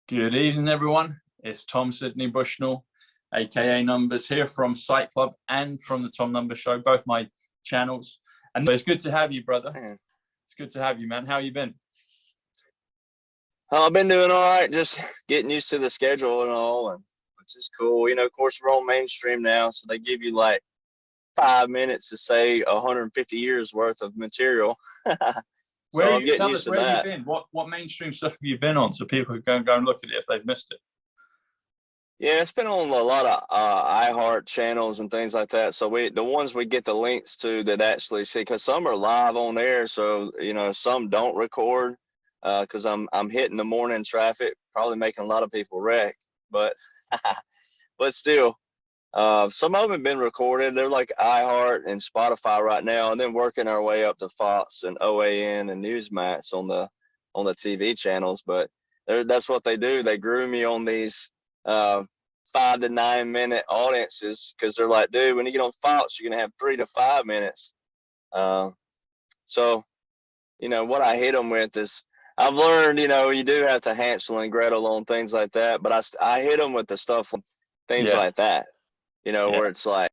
Good evening, everyone. It's Tom Sidney Bushnell, aka Numbers, here from Sight Club and from the Tom Numbers Show, both my channels. And it's good to have you, brother. It's good to have you, man. How you been? I've been doing all right, just getting used to the schedule and all, and which is cool. You know, of course, we're on mainstream now, so they give you like 5 minutes to say 150 years worth of material. So Where I'm getting used to that. Where have you been? What mainstream stuff have you been on, so people can go and look at it if they've missed it? Yeah, it's been on a lot of iHeart channels and things like that. So the ones we get the links to that actually see, because some are live on air, so you know some don't record because I'm hitting the morning traffic, probably making a lot of people wreck, but but still. Some of them have been recorded. They're like iHeart and Spotify right now, and then working our way up to Fox and OAN and Newsmax on the TV channels. But that's what they do. They groom you on these 5 to 9 minute audiences because they're like, dude, when you get on Fox, you're gonna have 3 to 5 minutes. So, you know, what I hit them with is I've learned, you know, you do have to Hansel and Gretel on things like that, but I hit them with the stuff, things like that. You know, where it's like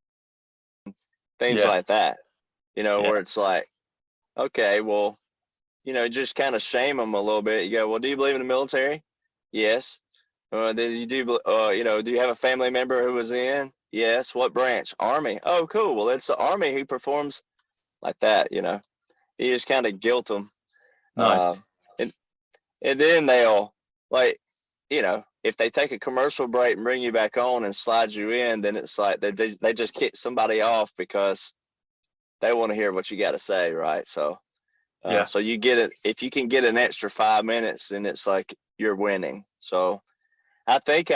things like that, you know, where it's like, okay, well, you know, just kind of shame them a little bit. You go, well, do you believe in the military? Yes. Do you do, you know, do you have a family member who was in? Yes. What branch? Army. Oh, cool. Well, it's the Army who performs like that, you know. You just kind of guilt them. Nice. And then they'll, like, you know, if they take a commercial break and bring you back on and slide you in, then it's like they just kick somebody off because they want to hear what you got to say, right? So, so you get it. If you can get an extra 5 minutes, then it's like you're winning. So, I think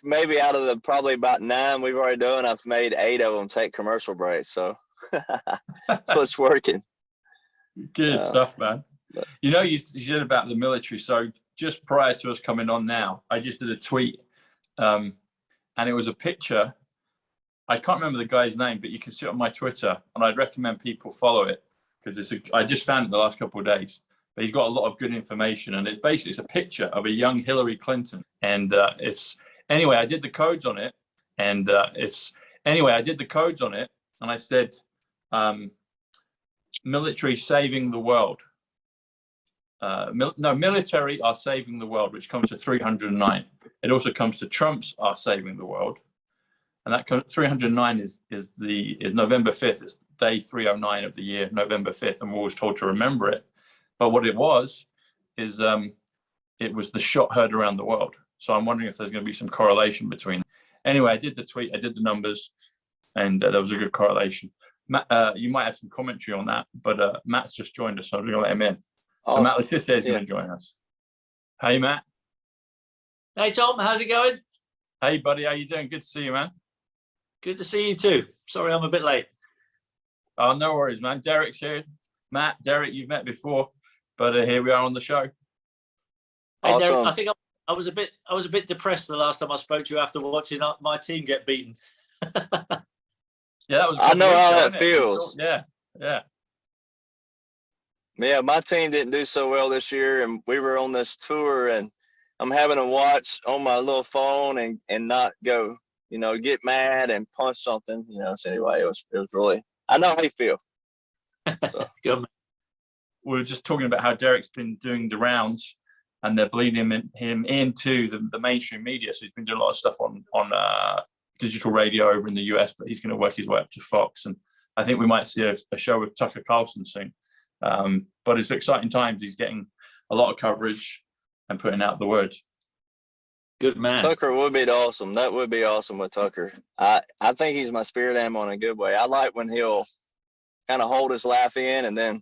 maybe out of the probably about 9 we've already done, I've made 8 of them take commercial breaks. So, that's what's working. Good stuff, man. You know, you said about the military. So just prior to us coming on now, I just did a tweet, and it was a picture. I can't remember the guy's name, but you can see it on my Twitter, and I'd recommend people follow it because I just found it the last couple of days. But he's got a lot of good information, and it's a picture of a young Hillary Clinton, and anyway, I did the codes on it, and I said, military saving the world. Military are saving the world, which comes to 309. It also comes to Trump's are saving the world, and that 309 is November 5th. It's day 309 of the year, November 5th, and we're always told to remember it. But what it was is it was the shot heard around the world. So I'm wondering if there's going to be some correlation between. Anyway, I did the tweet, I did the numbers, and there was a good correlation. Matt, you might have some commentary on that, but Matt's just joined us, so I'm going to let him in. So Matt Letizia is going to join us. Hey, Matt. Hey, Tom. How's it going? Hey, buddy. How you doing? Good to see you, man. Good to see you too. Sorry, I'm a bit late. Oh, no worries, man. Derek's here. Matt, Derek, you've met before, but here we are on the show. Hey, awesome. Derek, I think I was a bit depressed the last time I spoke to you after watching my team get beaten. Yeah, that was. I know how that feels. Yeah. Yeah, my team didn't do so well this year, and we were on this tour, and I'm having to watch on my little phone and not go, you know, get mad and punch something, you know. So anyway, it was really. I know how you feel. So. Good. We were just talking about how Derek's been doing the rounds, and they're bleeding him into the mainstream media. So he's been doing a lot of stuff on digital radio over in the US, but he's going to work his way up to Fox, and I think we might see a show with Tucker Carlson soon. But it's exciting times. He's getting a lot of coverage and putting out the word. Good man. Tucker would be awesome. That would be awesome with Tucker. I think he's my spirit animal in a good way. I like when he'll kind of hold his laugh in and then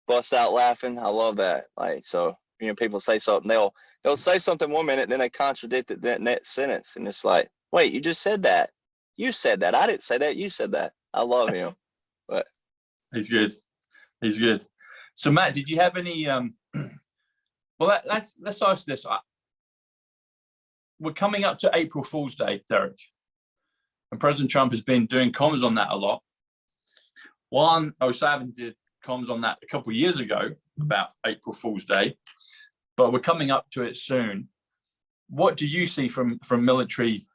bust out laughing. I love that. Like, so people say something, they'll say something 1 minute, then they contradict it that next sentence, and it's like, wait, you just said that. You said that. I didn't say that. You said that. I love him. But he's good. He's good. So Matt, did you have any? Well, let's ask this. We're coming up to April Fool's Day, Derek, and President Trump has been doing comms on that a lot. Juan O'Sullivan did comms on that a couple of years ago about April Fool's Day, but we're coming up to it soon. What do you see from military,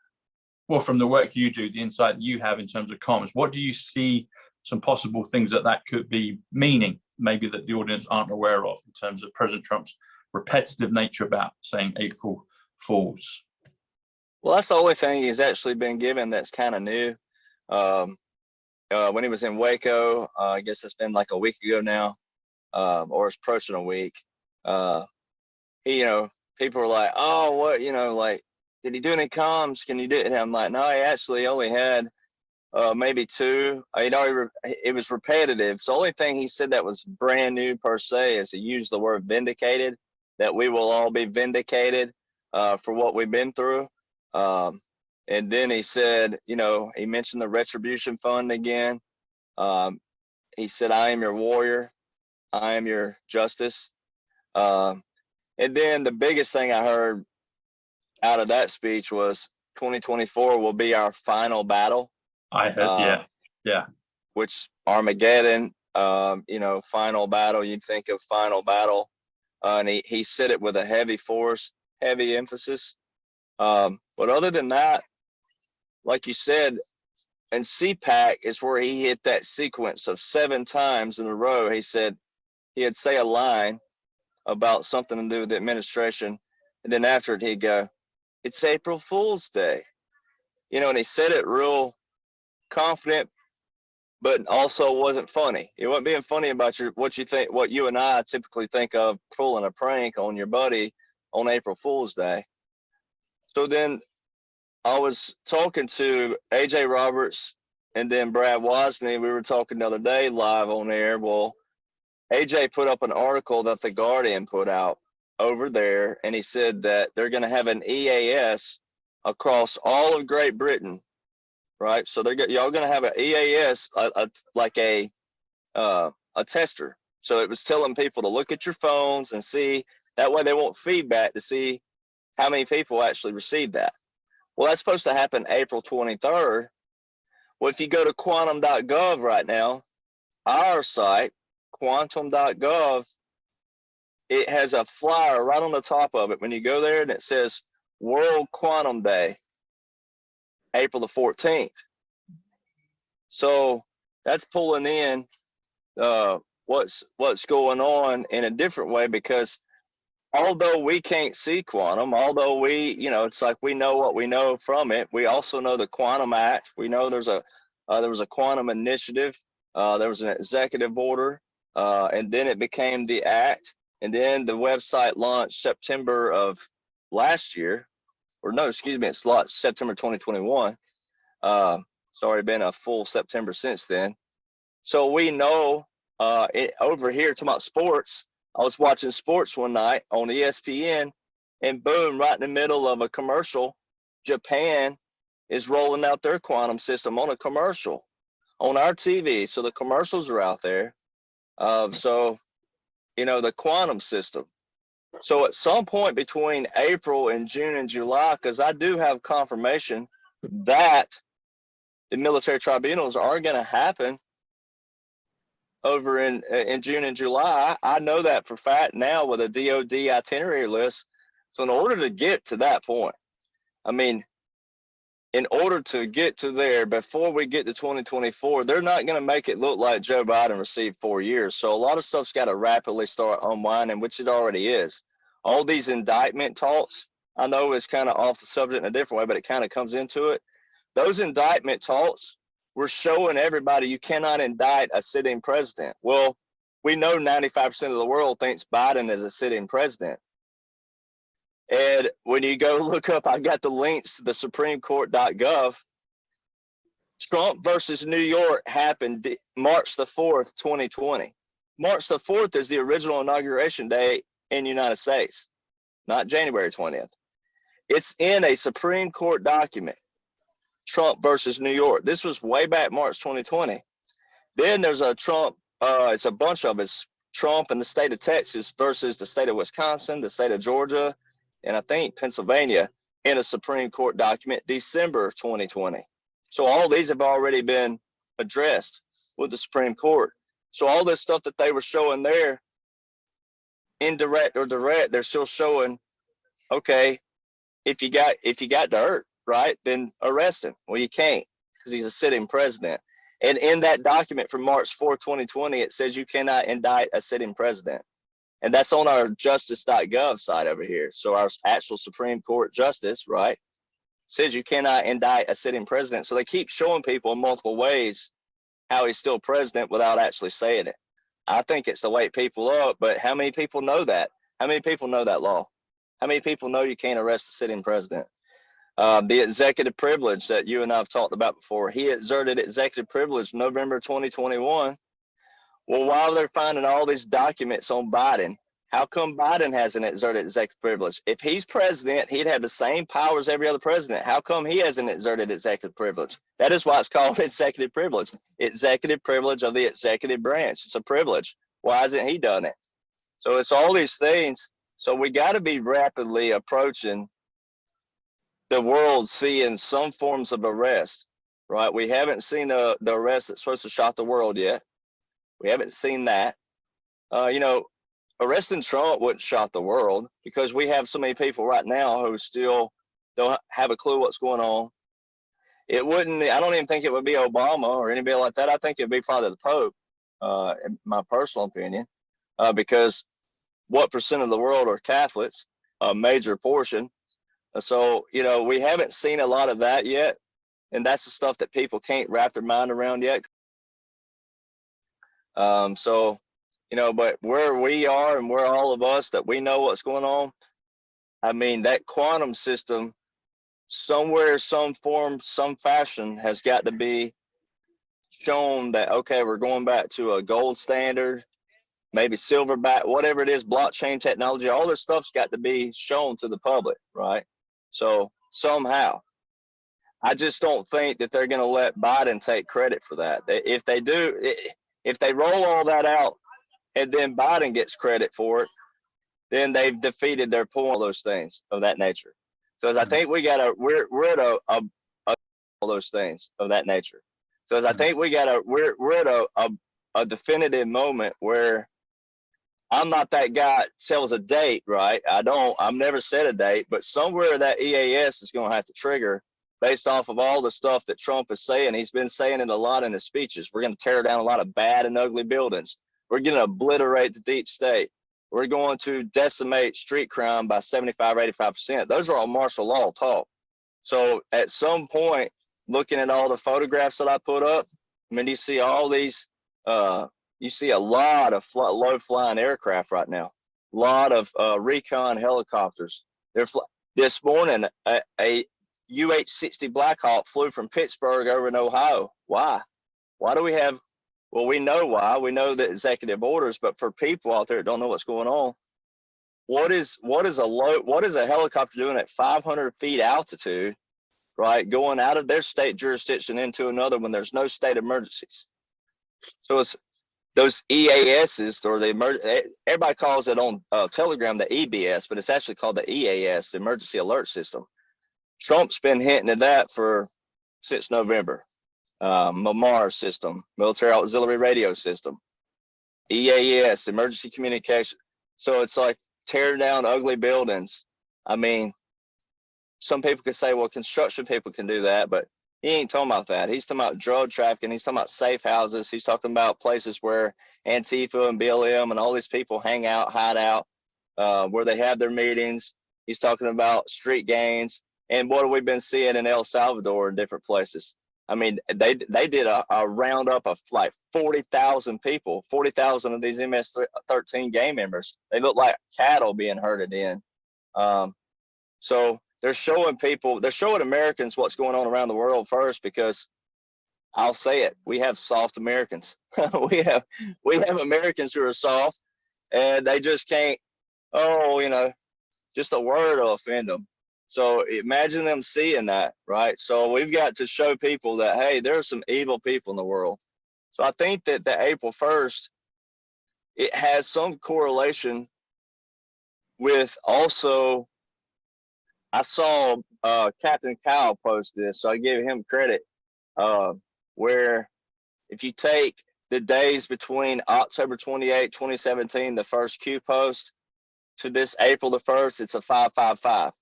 well, from the work you do, the insight you have in terms of comms? What do you see some possible things that could be meaning, maybe that the audience aren't aware of, in terms of President Trump's repetitive nature about saying April Fools? Well, that's the only thing he's actually been given that's kind of new. When he was in Waco, I guess it's been like a week ago now, or it's approaching a week. People were like, "Oh, what? Like, did he do any comms? Can you do it?" And I'm like, "No, he actually only had maybe two. It was repetitive. So the only thing he said that was brand new per se is he used the word vindicated, that we will all be vindicated for what we've been through." And then he said, he mentioned the retribution fund again. He said, "I am your warrior. I am your justice." And then the biggest thing I heard out of that speech was 2024 will be our final battle. I heard, yeah. Which Armageddon, final battle, you'd think of final battle. And he said it with a heavy force, heavy emphasis. But other than that, like you said, and CPAC is where he hit that sequence of 7 times in a row. He said he'd say a line about something to do with the administration, and then after it he'd go, "It's April Fool's Day," and he said it real confident, but also wasn't funny. It wasn't being funny about what you and I typically think of pulling a prank on your buddy on April Fool's Day. So then I was talking to AJ Roberts and then Brad Wozny. We were talking the other day live on air. Well, AJ put up an article that The Guardian put out over there, and he said that they're going to have an EAS across all of Great Britain, right? So y'all going to have an EAS, like a tester. So it was telling people to look at your phones and see. That way they want feedback to see how many people actually received that. Well, that's supposed to happen April 23rd. Well, if you go to quantum.gov right now, our site, quantum.gov, it has a flyer right on the top of it. When you go there and it says World Quantum Day, April the 14th. So that's pulling in what's going on in a different way, because although we can't see quantum, although it's like we know what we know from it, we also know the Quantum Act. We know there was a quantum initiative. There was an executive order, and then it became the act. And then the website launched September of last year, it's launched September 2021. It's already been a full September since then. So we know over here, talking about sports, I was watching sports one night on ESPN, and boom, right in the middle of a commercial, Japan is rolling out their quantum system on a commercial on our TV. So the commercials are out there. So, the quantum system. So at some point between April and June and July, because I do have confirmation that the military tribunals are going to happen over in June and July. I know that for fact now with a DOD itinerary list. So in order to get to that point, in order to get to there before we get to 2024, they're not going to make it look like Joe Biden received 4 years. So a lot of stuff's got to rapidly start unwinding, which it already is. All these indictment talks, I know it's kind of off the subject in a different way, but it kind of comes into it. Those indictment talks, we're showing everybody you cannot indict a sitting president. Well, we know 95% of the world thinks Biden is a sitting president. And when you go look up, I got the links to the SupremeCourt.gov. Trump versus New York happened March the 4th, 2020. March the 4th is the original inauguration day in the United States, not January 20th. It's in a Supreme Court document, Trump versus New York. This was way back March 2020. Then there's a Trump, it's a bunch of it's Trump and the state of Texas versus the state of Wisconsin, the state of Georgia, and I think Pennsylvania in a Supreme Court document, December 2020. So all these have already been addressed with the Supreme Court. So all this stuff that they were showing there, indirect or direct, they're still showing, okay, if you got dirt, right, then arrest him. Well, you can't because he's a sitting president. And in that document from March 4th, 2020, it says you cannot indict a sitting president. And that's on our justice.gov site over here. So our actual Supreme Court justice, right, says you cannot indict a sitting president. So they keep showing people in multiple ways how he's still president without actually saying it. I think it's to wake people up, but how many people know that? How many people know that law? How many people know you can't arrest a sitting president? The executive privilege that you and I have talked about before, he exerted executive privilege November 2021. Well, while they're finding all these documents on Biden, how come Biden hasn't exerted executive privilege? If he's president, he'd have the same power as every other president. How come he hasn't exerted executive privilege? That is why it's called executive privilege. Executive privilege of the executive branch. It's a privilege. Why hasn't he done it? So it's all these things. So we got to be rapidly approaching the world seeing some forms of arrest, right? We haven't seen the arrest that's supposed to shock the world yet. We haven't seen that. You know, arresting Trump wouldn't shock the world because we have so many people right now who still don't have a clue what's going on. It wouldn't, I don't even think it would be Obama or anybody like that. I think it'd be probably the Pope, in my personal opinion, because what percent of the world are Catholics? A major portion. So, you know, we haven't seen a lot of that yet. And that's the stuff that people can't wrap their mind around yet. So, you know, but where we are and where all of us that we know what's going on, I mean, that quantum system, somewhere, some form, some fashion has got to be shown that, okay, we're going back to a gold standard, maybe silverback, whatever it is, blockchain technology, all this stuff's got to be shown to the public, right? So somehow, I just don't think that they're going to let Biden take credit for that. If they do, if they roll all that out and then Biden gets credit for it, then they've defeated their point, all those things of that nature. So as I think we're at all those things of that nature. So as I think we're at a definitive moment where I'm not that guy that tells a date, right? I've never said a date, but somewhere that EAS is going to have to trigger based off of all the stuff that Trump is saying. He's been saying it a lot in his speeches. We're going to tear down a lot of bad and ugly buildings. We're going to obliterate the deep state. We're going to decimate street crime by 75 or 85%. Those are all martial law talk. So at some point, looking at all the photographs that I put up, I mean, you see all these, you see a lot of low-flying aircraft right now, a lot of recon helicopters. This morning, a UH-60 Black Hawk flew from Pittsburgh over in Ohio. Why? Why do we have, well, we know why. We know the executive orders, but for people out there that don't know what's going on, what is a helicopter doing at 500 feet altitude, right, going out of their state jurisdiction into another when there's no state emergencies? So it's those EASs, or everybody calls it on Telegram the EBS, but it's actually called the EAS, the Emergency Alert System. Trump's been hinting at that since November. MAMAR system, Military Auxiliary Radio System, EAS, Emergency Communication. So it's like tearing down ugly buildings. I mean, some people could say, well, construction people can do that, but he ain't talking about that. He's talking about drug trafficking. He's talking about safe houses. He's talking about places where Antifa and BLM and all these people hang out, hide out, where they have their meetings. He's talking about street gangs. And what have we been seeing in El Salvador and different places? I mean, they did a roundup of like 40,000 people, 40,000 of these MS-13 gang members. They look like cattle being herded in. So they're showing Americans what's going on around the world first, because I'll say it, we have soft Americans. we have Americans who are soft, and they just can't oh, just a word will offend them. So imagine them seeing that, right? So we've got to show people that, hey, there's some evil people in the world. So I think that the April 1st, it has some correlation with also, I saw Captain Kyle post this, so I give him credit, where if you take the days between October 28, 2017, the first Q post, to this April the 1st, it's a 555.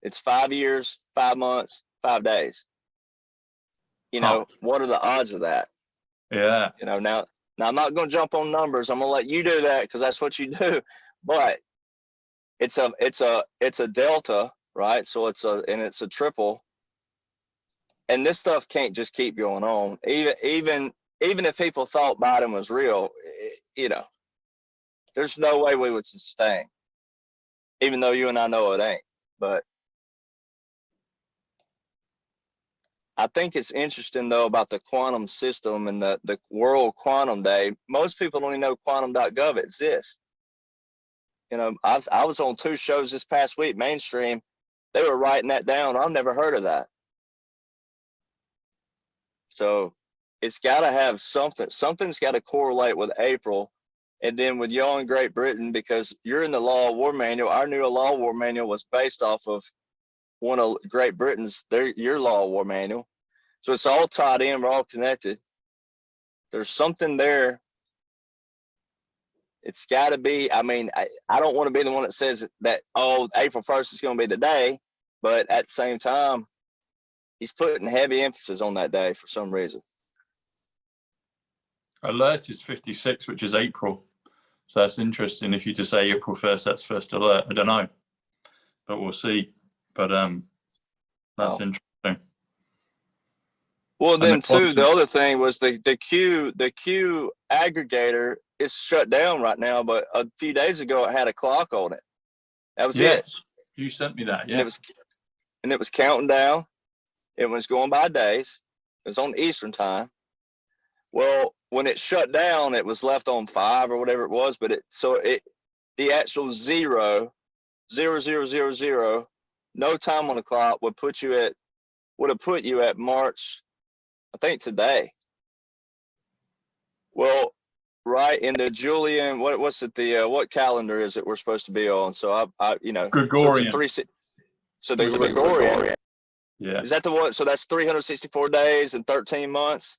It's 5 years, 5 months, 5 days. What are the odds of that? Yeah. Now I'm not going to jump on numbers. I'm going to let you do that because that's what you do. But it's a delta, right? So it's a triple. And this stuff can't just keep going on. Even if people thought Biden was real, there's no way we would sustain. Even though you and I know it ain't. But I think it's interesting, though, about the quantum system and the World Quantum Day. Most people don't even know quantum.gov exists. I was on 2 shows this past week, mainstream. They were writing that down. I've never heard of that. So it's got to have something. Something's got to correlate with April. And then with y'all in Great Britain, because you're in the Law of War Manual, our new Law of War Manual was based off of one of Great Britain's, your Law of War Manual. So it's all tied in, we're all connected. There's something there. It's got to be, I don't want to be the one that says that, oh, April 1st is going to be the day, but at the same time, he's putting heavy emphasis on that day for some reason. Alert is 56, which is April. So that's interesting. If you just say April 1st, that's first alert. I don't know, but we'll see. But that's interesting. Well, then too, the other thing was the Q aggregator is shut down right now, but a few days ago it had a clock on it. That was it. You sent me that, yeah. And it was counting down. It was going by days. It was on Eastern time. Well, when it shut down, it was left on 5 or whatever it was, but the actual 0, 0, 0, 0, 0, no time on the clock would have put you at March, I think today. Well, right in the Julian, what's it? What calendar is it we're supposed to be on? So Gregorian. So the Gregorian. Yeah. Is that the one? So that's 364 days and 13 months.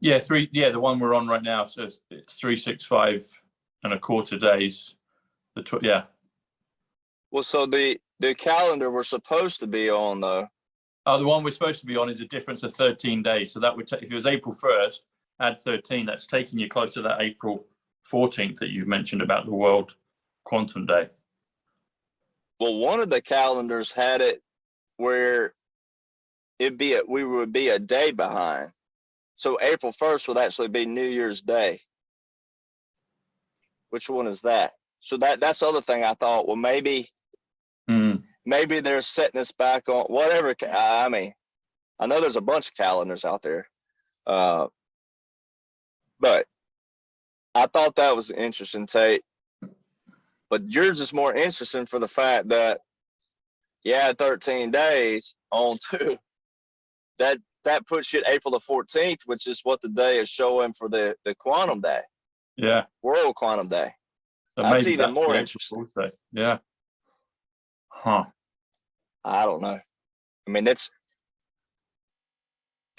Yeah, the one we're on right now. So it's 365 and a quarter days. Yeah. Well, so the calendar we're supposed to be on, though. Oh, the one we're supposed to be on is a difference of 13 days. So that would if it was April 1st, add 13. That's taking you close to that April 14th that you've mentioned about the World Quantum Day. Well, one of the calendars had it where we would be a day behind. So April 1st would actually be New Year's Day. Which one is that? So that's the other thing I thought. Well, maybe they're setting us back on whatever. I know there's a bunch of calendars out there, but I thought that was an interesting take. But yours is more interesting for the fact that 13 days on 2. That puts you at April the 14th, which is what the day is showing for the Quantum Day. Yeah. World Quantum Day. So that's even more interesting. Yeah. Huh. I don't know.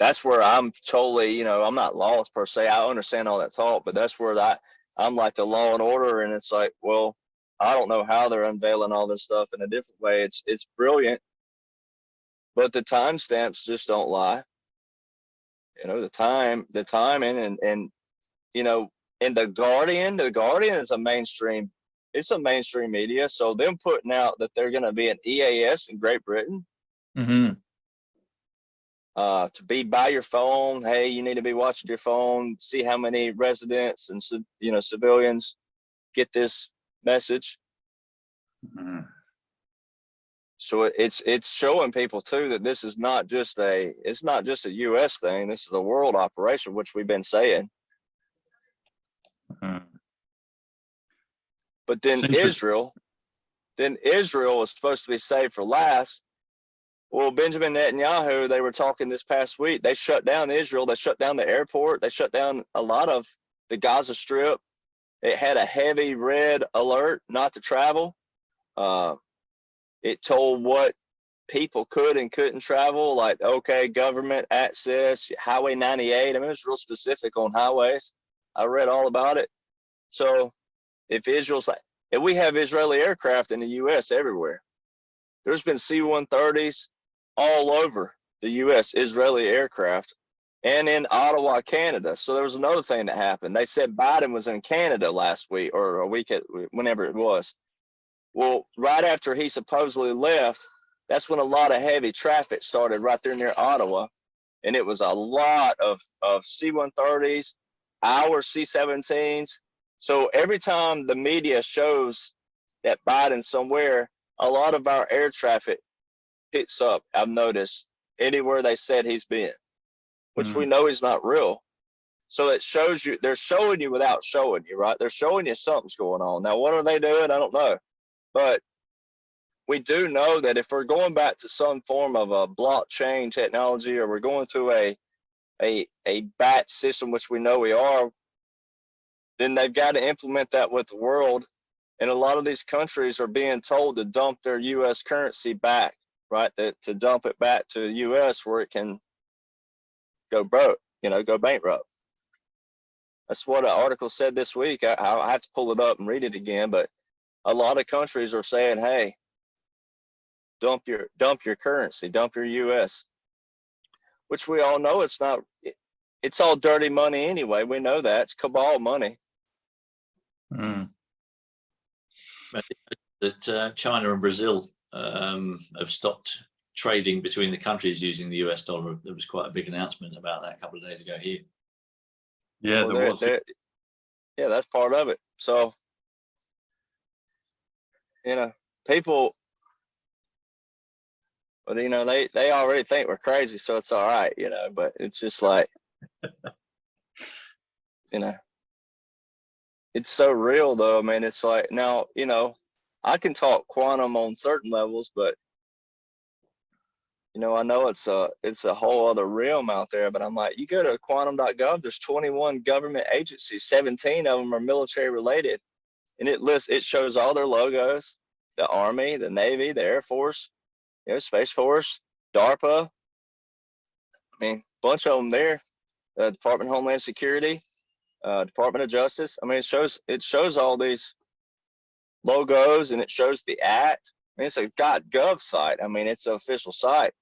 That's where I'm totally, I'm not lost per se. I understand all that talk, but that's where I'm like the Law and Order, and it's like, well, I don't know how they're unveiling all this stuff in a different way. It's brilliant, but the timestamps just don't lie. The timing and and the Guardian is a mainstream. It's a mainstream media, so them putting out that they're going to be an EAS in Great Britain. To be by your phone. Hey, you need to be watching your phone. See how many residents and civilians get this message. So it's showing people too that this is not just a U.S. thing. This is a world operation, which we've been saying. But then Israel was supposed to be saved for last. Well, Benjamin Netanyahu, they were talking this past week, they shut down Israel, they shut down the airport, they shut down a lot of the Gaza Strip. It had a heavy red alert not to travel. It told what people could and couldn't travel, like, okay, government access, Highway 98. I mean, it was real specific on highways. I read all about it. So if Israel's like, and we have Israeli aircraft in the U.S. everywhere. There's been C-130s all over the U.S., Israeli aircraft, and in Ottawa, Canada. So there was another thing that happened. They said Biden was in Canada last week or a week, whenever it was. Well, right after he supposedly left, that's when a lot of heavy traffic started right there near Ottawa. And it was a lot of C-130s, our C-17s. So every time the media shows that Biden's somewhere, a lot of our air traffic picks up, I've noticed, anywhere they said he's been, which we know is not real. So it shows you, they're showing you without showing you, right? They're showing you something's going on. Now, what are they doing? I don't know. But we do know that if we're going back to some form of a blockchain technology, or we're going to a batch system, which we know we are, then they've got to implement that with the world. And a lot of these countries are being told to dump their U.S. currency back, right? To dump it back to the U.S. where it can go broke, go bankrupt. That's what an article said this week. I have to pull it up and read it again, but a lot of countries are saying, hey, dump your currency, dump your U.S., which we all know it's not. It's all dirty money anyway. We know that. It's cabal money. That China and Brazil have stopped trading between the countries using the US dollar. There was quite a big announcement about that a couple of days ago here. Yeah, well, there was. Yeah, that's part of it. So, people, but they already think we're crazy, so it's all right, but it's just like, it's so real though. I mean, it's like, now, I can talk quantum on certain levels, but I know it's a whole other realm out there. But I'm like, you go to quantum.gov, there's 21 government agencies, 17 of them are military related, and it shows all their logos: the Army, the Navy, the Air Force, Space Force, DARPA. I mean, a bunch of them there. Department of Homeland Security, Department of Justice. I mean, it shows all these logos, and it shows the act. I mean, it's a .gov site. I mean, it's an official site.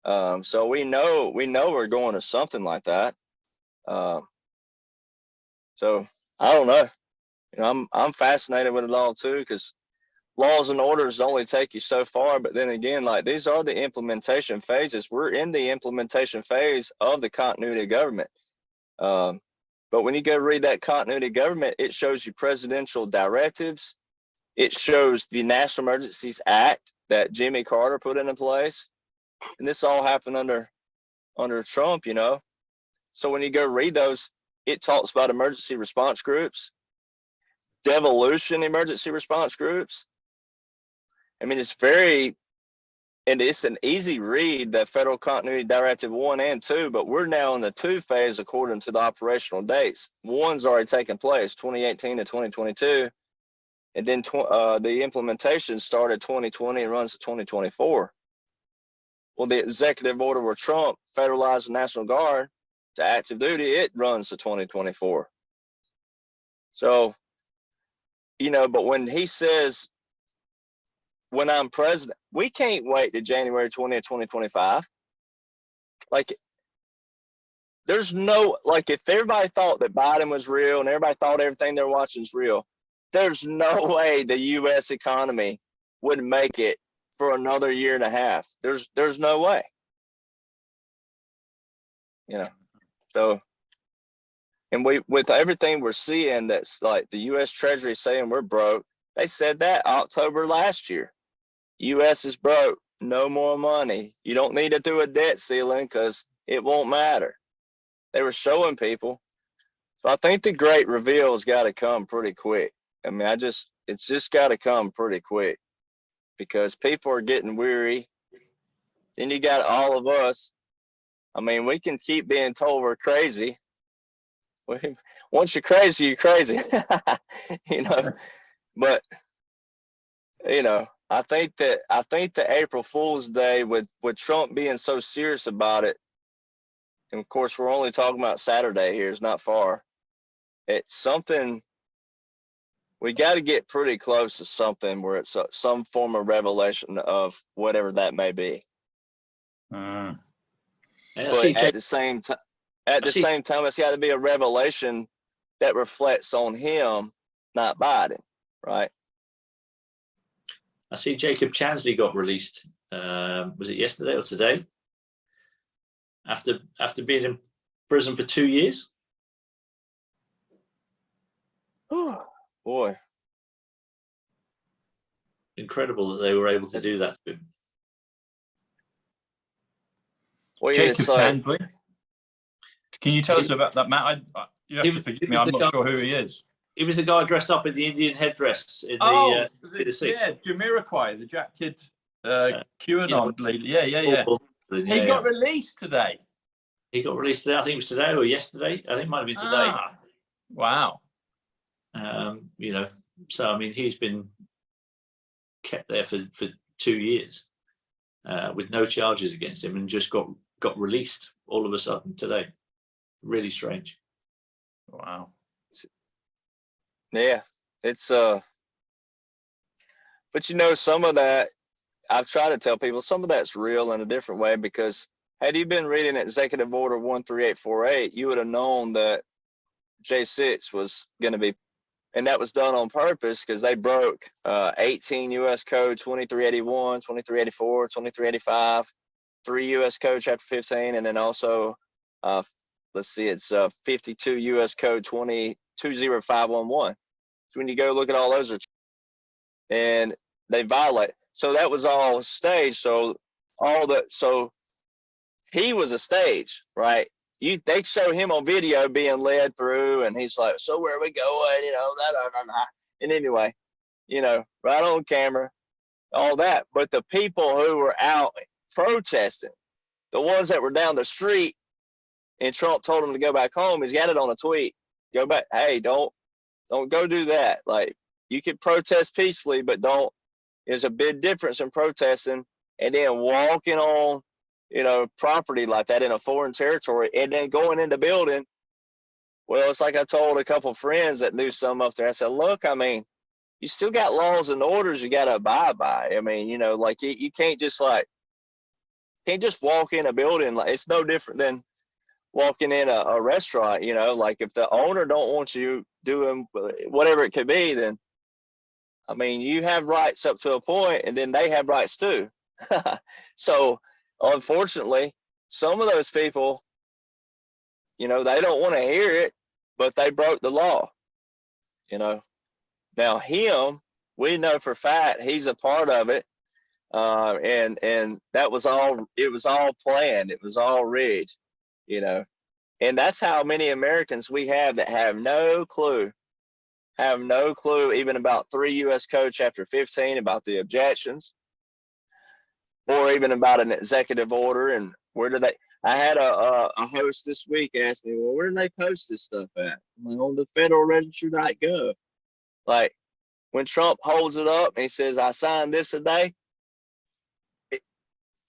So we know we're going to something like that. So I don't know. I'm fascinated with it all too, because laws and orders only take you so far. But then again, like, these are the implementation phases. We're in the implementation phase of the continuity of government. But when you go read that continuity of government, it shows you presidential directives. It shows the National Emergencies Act that Jimmy Carter put into place. And this all happened under Trump, So when you go read those, it talks about emergency response groups, devolution emergency response groups. I mean, it's an easy read, the Federal Continuity Directive 1 and 2, but we're now in the 2 phase according to the operational dates. 1's already taken place, 2018 to 2022. And then the implementation started 2020 and runs to 2024. Well, the executive order where Trump federalized the National Guard to active duty, it runs to 2024. So, but when he says, when I'm president, we can't wait to January 20th, 2025. Like, there's no, like, if everybody thought that Biden was real and everybody thought everything they're watching is real, there's no way the U.S. economy would make it for another year and a half. There's no way. So, and with everything we're seeing, that's like the U.S. Treasury saying we're broke. They said that October last year. U.S. is broke. No more money. You don't need to do a debt ceiling because it won't matter. They were showing people. So I think the great reveal has got to come pretty quick. I mean, it's just got to come pretty quick because people are getting weary. Then you got all of us. I mean, we can keep being told we're crazy. Once you're crazy, you're crazy. You know, but you know, I think the April Fool's Day with Trump being so serious about it, and of course we're only talking about Saturday here, it's not far. It's something we got to get pretty close to something where it's some form of revelation of whatever that may be. Yeah, But at the same time, it's got to be a revelation that reflects on him, not Biden, right? I see Jacob Chansley got released. Was it yesterday or today? After being in prison for 2 years. Oh, boy. Incredible that they were able to do that to him. Well, Jacob Chansley. Can you tell us about that, Matt? You have to forgive me. I'm not sure who he is. He was the guy dressed up in the Indian headdress in yeah, Jamiroquai, the Jack Kidd QAnon leader. Yeah. He got released today. He got released today. I think it was today or yesterday. I think it might have been today. Wow. You know, so I mean, he's been kept there for 2 years with no charges against him, and just got released all of a sudden today. Really strange. Wow. Yeah, it's but you know, some of that I've tried to tell people some of that's real in a different way, because had you been reading Executive Order 13848, you would have known that J6 was going to be, and that was done on purpose because they broke 18 U.S. Code 2381, 2384, 2385, 3 U.S. Code Chapter 15, and then also, let's see, it's 52 U.S. Code 20511. So when you go look at all those, and they violate. So that was all staged. So he was a stage, right? They show him on video being led through, and he's like, "So where are we going?" You know, and anyway, you know, right on camera, all that. But the people who were out protesting, the ones that were down the street, and Trump told them to go back home. He's got it on a tweet. Go back. Hey, don't go do that. Like, you can protest peacefully, but don't. There's a big difference in protesting and then walking on, you know, property like that in a foreign territory, and then going in the building. Well, it's like I told a couple of friends that knew some up there. I said, look, I mean, you still got laws and orders you got to abide by. I mean, you know, like you can't just walk in a building. Like, it's no different than walking in a restaurant, you know, like if the owner don't want you doing whatever it could be, then, I mean, you have rights up to a point, and then they have rights too. So unfortunately, some of those people, you know, they don't want to hear it, but they broke the law, you know. Now him, we know for a fact he's a part of it. And that was all, it was all planned. It was all rigged, you know. And that's how many Americans we have that have no clue even about 3 U.S. Code Chapter 15, about the objections, or even about an executive order. And where do they, I had a host this week ask me, well, where do they post this stuff at? Like, on the federalregister.gov. Like, when Trump holds it up and he says, I signed this today,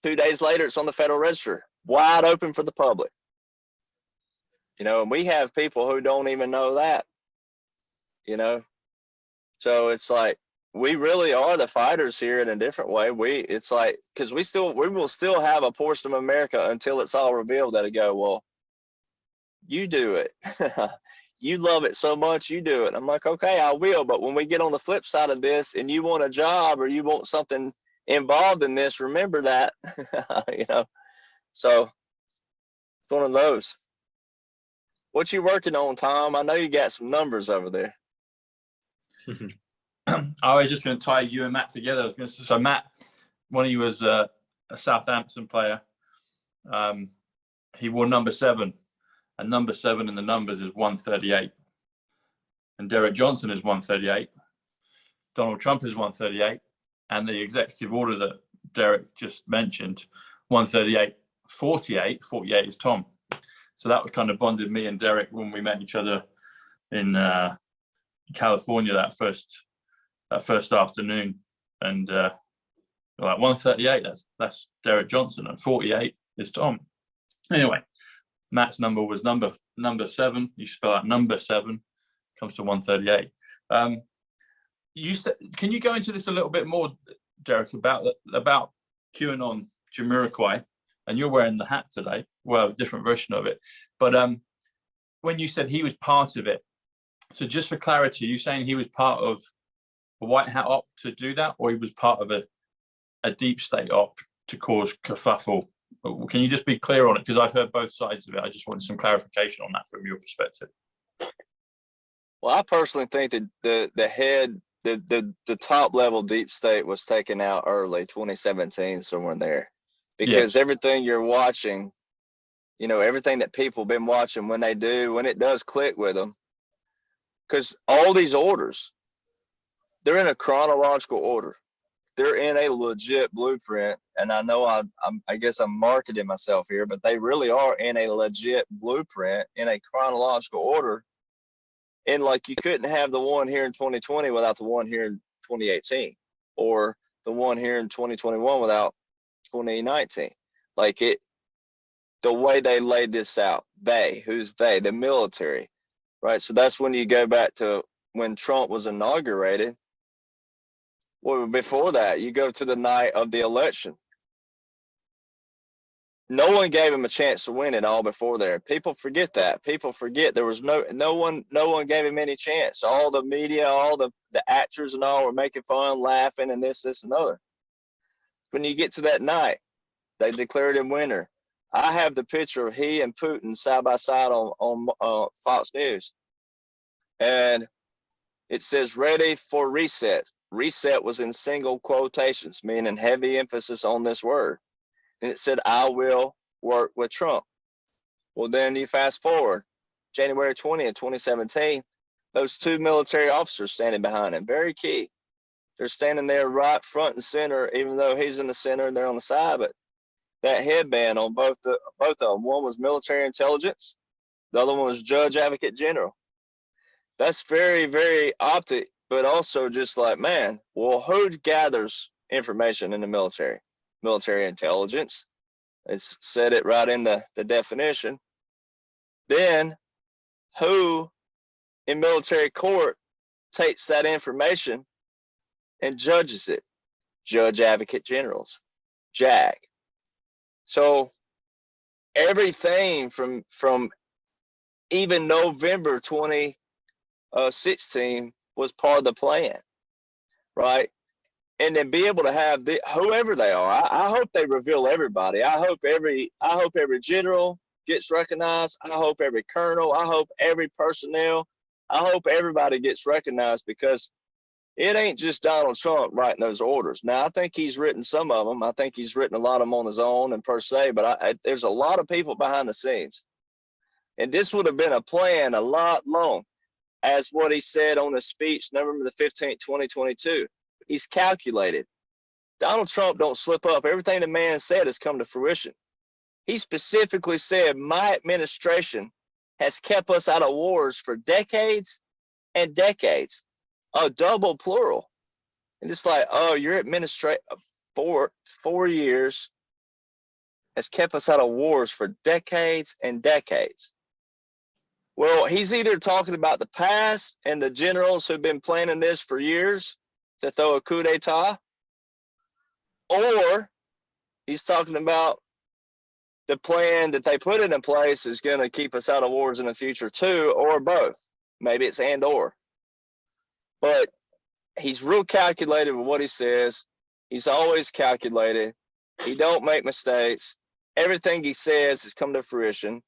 2 days later, it's on the Federal Register, wide open for the public. You know, and we have people who don't even know that, you know. So it's like, we really are the fighters here in a different way. It's like, because we will still have a portion of America until it's all revealed that'll go, well, you do it. You love it so much, you do it. I'm like, okay, I will. But when we get on the flip side of this and you want a job or you want something involved in this, remember that. You know. So it's one of those. What you working on, Tom? I know you got some numbers over there. I was just going to tie you and Matt together. I was going to say, so Matt, when he was a Southampton player, he wore number 7, and number 7 in the numbers is 138, and Derek Johnson is 138. Donald Trump is 138, and the executive order that Derek just mentioned, 138, 48 is Tom. So that kind of bonded me and Derek when we met each other in California that first afternoon. And like 138, that's Derek Johnson, and 48 is Tom. Anyway, Matt's number was number 7. You spell out number 7, comes to 138. Can you go into this a little bit more, Derek, about QAnon Jamiroquai? And you're wearing the hat today. Well, a different version of it. But when you said he was part of it, so just for clarity, are you saying he was part of a White Hat op to do that, or he was part of a deep state op to cause kerfuffle? Can you just be clear on it? Because I've heard both sides of it. I just wanted some clarification on that from your perspective. Well, I personally think that the top level deep state was taken out early, 2017, somewhere in there. Because everything you're watching, everything that people have been watching, when it does click with them, because all these orders, they're in a chronological order. They're in a legit blueprint. And I know I guess I'm marketing myself here, but they really are in a legit blueprint in a chronological order. And like, you couldn't have the one here in 2020 without the one here in 2018, or the one here in 2021 without 2019. Like, the way they laid this out, who's they? The military, right? So that's when you go back to when Trump was inaugurated. Well, before that, you go to the night of the election. No one gave him a chance to win it all before there. People forget that. People forget there was no one gave him any chance. All the media, all the actors and all were making fun, laughing, and this, and other. When you get to that night, they declared him winner. I have the picture of he and Putin side by side on Fox News. And it says, ready for reset. Reset was in single quotations, meaning heavy emphasis on this word. And it said, I will work with Trump. Well, then you fast forward, January 20th, 2017, those 2 military officers standing behind him, very key. They're standing there right front and center, even though he's in the center and they're on the side. But that headband on both of them, one was military intelligence, the other one was judge advocate general. That's very, very optic, but also just like, man, well, who gathers information in the military? Military intelligence. It's said it right in the definition. Then who in military court takes that information and judges it? Judge advocate generals, JAG. So everything from even November 2016 was part of the plan, right? And then be able to have whoever they are. I hope they reveal everybody. I hope every general gets recognized. I hope every colonel. I hope every personnel. I hope everybody gets recognized, because it ain't just Donald Trump writing those orders. Now, I think he's written some of them. I think he's written a lot of them on his own and per se, but there's a lot of people behind the scenes. And this would have been a plan a lot long, as what he said on the speech, November the 15th, 2022. He's calculated. Donald Trump don't slip up. Everything the man said has come to fruition. He specifically said, my administration has kept us out of wars for decades and decades. A double plural. And it's like, oh, your administration for 4 years has kept us out of wars for decades and decades. Well, he's either talking about the past and the generals who've been planning this for years to throw a coup d'etat, or he's talking about the plan that they put in place is going to keep us out of wars in the future too, or both. Maybe it's and or. But he's real calculated with what he says. He's always calculated. He don't make mistakes. Everything he says has come to fruition.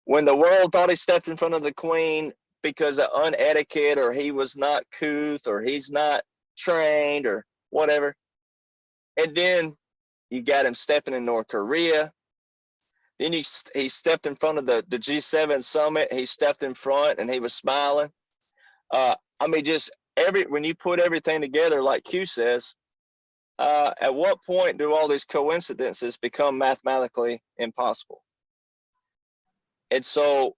When the world thought he stepped in front of the queen because of unetiquette, or he was not couth, or he's not trained, or whatever, and then you got him stepping in North Korea. Then he stepped in front of the G7 summit. He stepped in front and he was smiling. I mean, just when you put everything together, like Q says, at what point do all these coincidences become mathematically impossible? And so,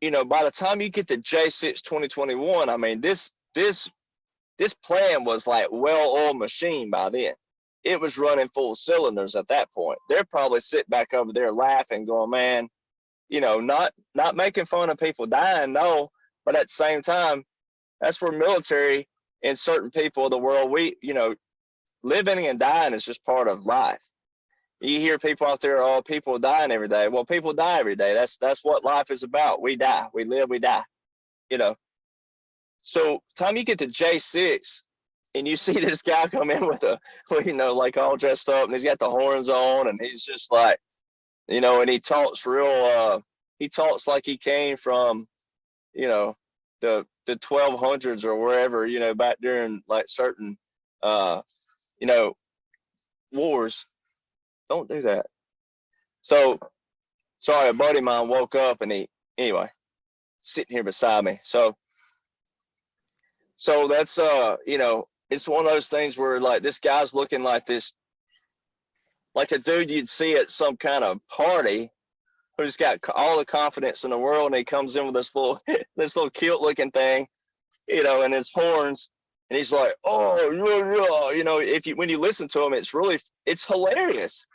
you know, by the time you get to J6 2021, I mean, this plan was like well-oiled machine by then. It was running full cylinders at that point. They're probably sitting back over there laughing, going, man, you know, not making fun of people dying, no, but at the same time, that's where military and certain people of the world, we, you know, living and dying is just part of life. You hear people out there, oh, people dying every day. Well, people die every day. That's what life is about. We die, we live, we die, you know. So time you get to J6 and you see this guy come in with you know, like all dressed up and he's got the horns on and he's just like, you know, and he talks he talks like he came from, you know, the 1200s or wherever, you know, back during like certain, you know, wars. Don't do that. So, sorry, a buddy of mine woke up and anyway, sitting here beside me. So that's, you know, it's one of those things where like this guy's looking like this, like a dude you'd see at some kind of party who's got all the confidence in the world, and he comes in with this little cute looking thing, you know, and his horns, and he's like, oh, you know, when you listen to him, it's hilarious,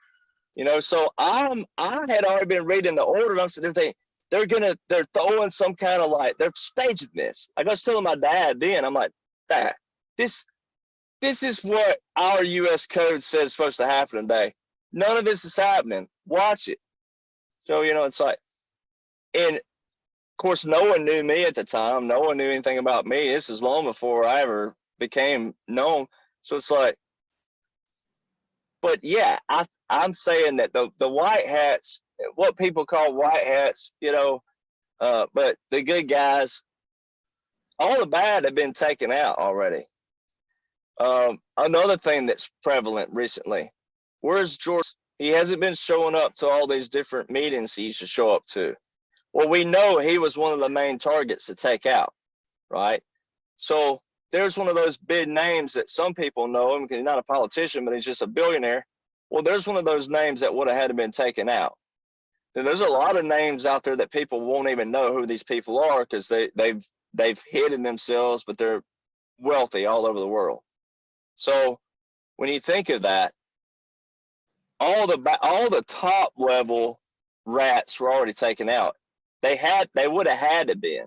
you know. So I had already been reading the order, and I'm sitting there thinking they're throwing some kind of like, they're staging this. I was telling my dad then, I'm like, Dad, this is what our U.S. code says is supposed to happen today. None of this is happening. Watch it. So, you know, it's like, and of course, no one knew me at the time. No one knew anything about me. This is long before I ever became known. So it's like, but yeah, I'm saying that the white hats, what people call white hats, you know, but the good guys, all the bad have been taken out already. Another thing that's prevalent recently, where's George? He hasn't been showing up to all these different meetings he used to show up to. Well, we know he was one of the main targets to take out, right? So there's one of those big names that some people know him because he's not a politician, but he's just a billionaire. Well, there's one of those names that would have had to been taken out. And there's a lot of names out there that people won't even know who these people are because they've hidden themselves, but they're wealthy all over the world. So when you think of that, all the top level rats were already taken out. They would have had to been,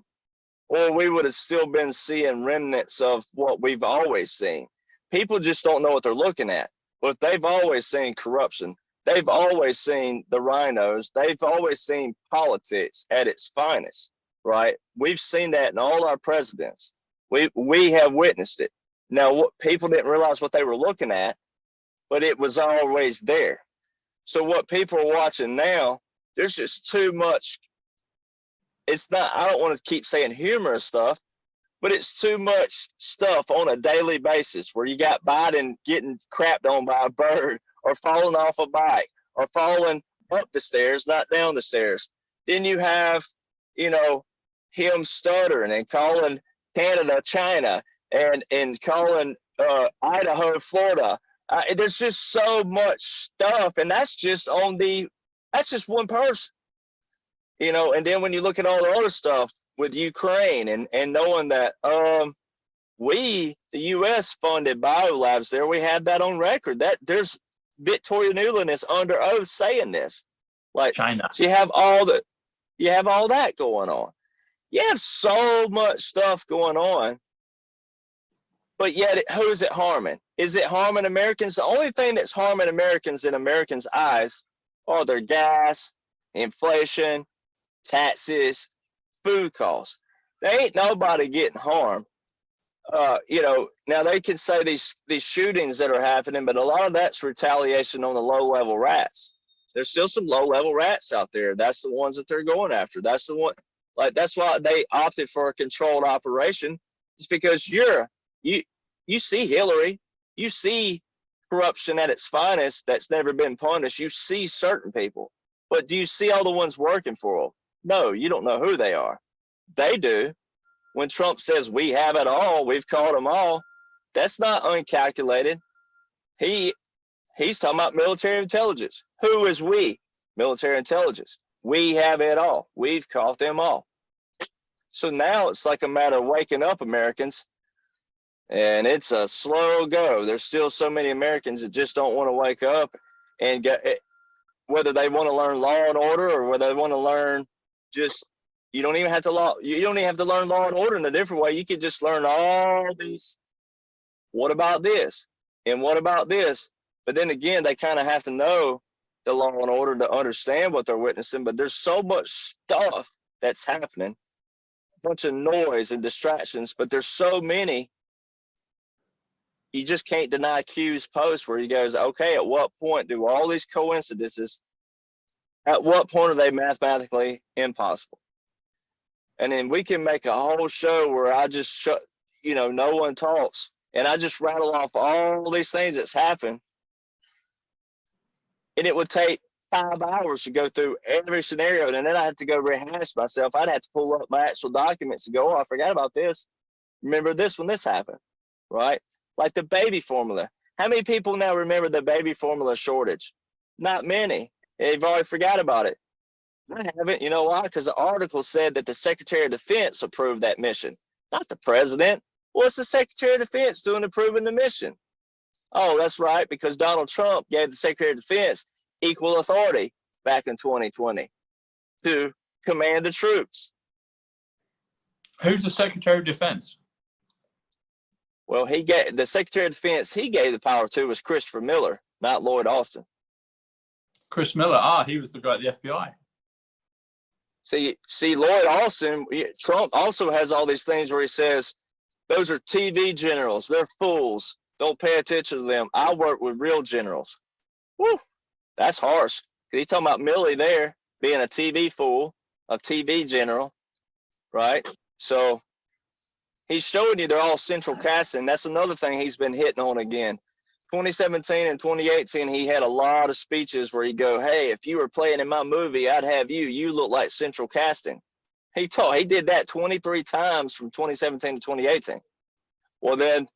or we would have still been seeing remnants of what we've always seen. People just don't know what they're looking at. But they've always seen corruption. They've always seen the rhinos. They've always seen politics at its finest, right? We've seen that in all our presidents. We have witnessed it. Now, what people didn't realize what they were looking at, but it was always there. So what people are watching now, there's just too much. It's not, I don't want to keep saying humorous stuff, but it's too much stuff on a daily basis where you got Biden getting crapped on by a bird or falling off a bike or falling up the stairs, not down the stairs. Then you have, you know, him stuttering and calling Canada China and calling Idaho Florida. There's just so much stuff, and that's just one person, you know. And then when you look at all the other stuff with Ukraine and knowing that the U.S. funded biolabs there, we had that on record. That there's Victoria Nuland is under oath saying this. Like China. So you have all that going on. You have so much stuff going on, but yet who's it harming? Is it harming Americans? The only thing that's harming Americans in Americans' eyes are their gas, inflation, taxes, food costs. There ain't nobody getting harmed. You know, now they can say these shootings that are happening, but a lot of that's retaliation on the low-level rats. There's still some low-level rats out there. That's the ones that they're going after. That's the one. Like that's why they opted for a controlled operation. It's because you see Hillary, you see corruption at its finest that's never been punished. You see certain people, but do you see all the ones working for them? No, you don't know who they are. They do. when Trump says we have it all, we've caught them all, that's not uncalculated. He's talking about military intelligence. Who is we? Military intelligence. We have it all. We've caught them all. So now it's like a matter of waking up, Americans. And it's a slow go. There's still so many Americans that just don't want to wake up and get it, whether they want to learn law and order or whether they want to learn just, you don't even have to learn law and order in a different way. You could just learn all these. What about this? And what about this? But then again, they kind of have to know the law and order to understand what they're witnessing. But there's so much stuff that's happening, a bunch of noise and distractions, but there's so many. You just can't deny Q's post where he goes, okay, at what point do all these coincidences, at what point are they mathematically impossible? And then we can make a whole show where I just shut, no one talks. And I just rattle off all these things that's happened. And it would take 5 hours to go through every scenario. And then I have to go rehash myself. I'd have to pull up my actual documents and go, oh, I forgot about this. Remember this when this happened, right? Like the baby formula. How many people now remember the baby formula shortage? Not many. They've already forgot about it. I haven't. You know why? Because the article said that the Secretary of Defense approved that mission, not the president. What's the Secretary of Defense doing approving the mission? Oh, that's right, because Donald Trump gave the Secretary of Defense equal authority back in 2020 to command the troops. Who's the Secretary of Defense? Well, the Secretary of Defense he gave the power to was Christopher Miller, not Lloyd Austin. Chris Miller. He was the guy at the FBI. See, Lloyd Austin, Trump also has all these things where he says, those are TV generals. They're fools. Don't pay attention to them. I work with real generals. Woo, that's harsh. He's talking about Milley there being a TV fool, a TV general, right? So he's showing you they're all central casting. That's another thing he's been hitting on again. 2017 and 2018, he had a lot of speeches where he'd go, hey, if you were playing in my movie, I'd have you. You look like central casting. He did that 23 times from 2017 to 2018. Well, then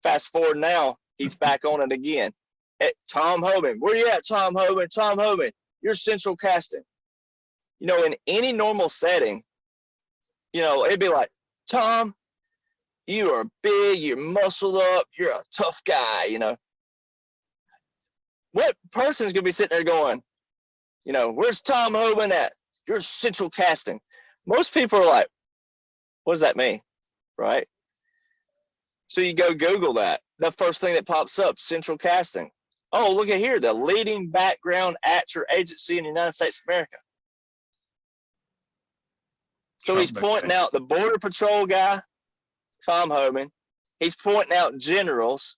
fast forward now, he's back on it again. Tom Homan, where you at, Tom Homan? Tom Homan, you're central casting. In any normal setting, it'd be like, Tom, you are big, you're muscled up, you're a tough guy, What person's gonna be sitting there going, where's Tom Homan at? You're central casting. Most people are like, what does that mean? Right? So you go Google that. The first thing that pops up, central casting. Oh, look at here, the leading background actor agency in the United States of America. So he's pointing out the Border Patrol guy, Tom Homan. He's pointing out generals.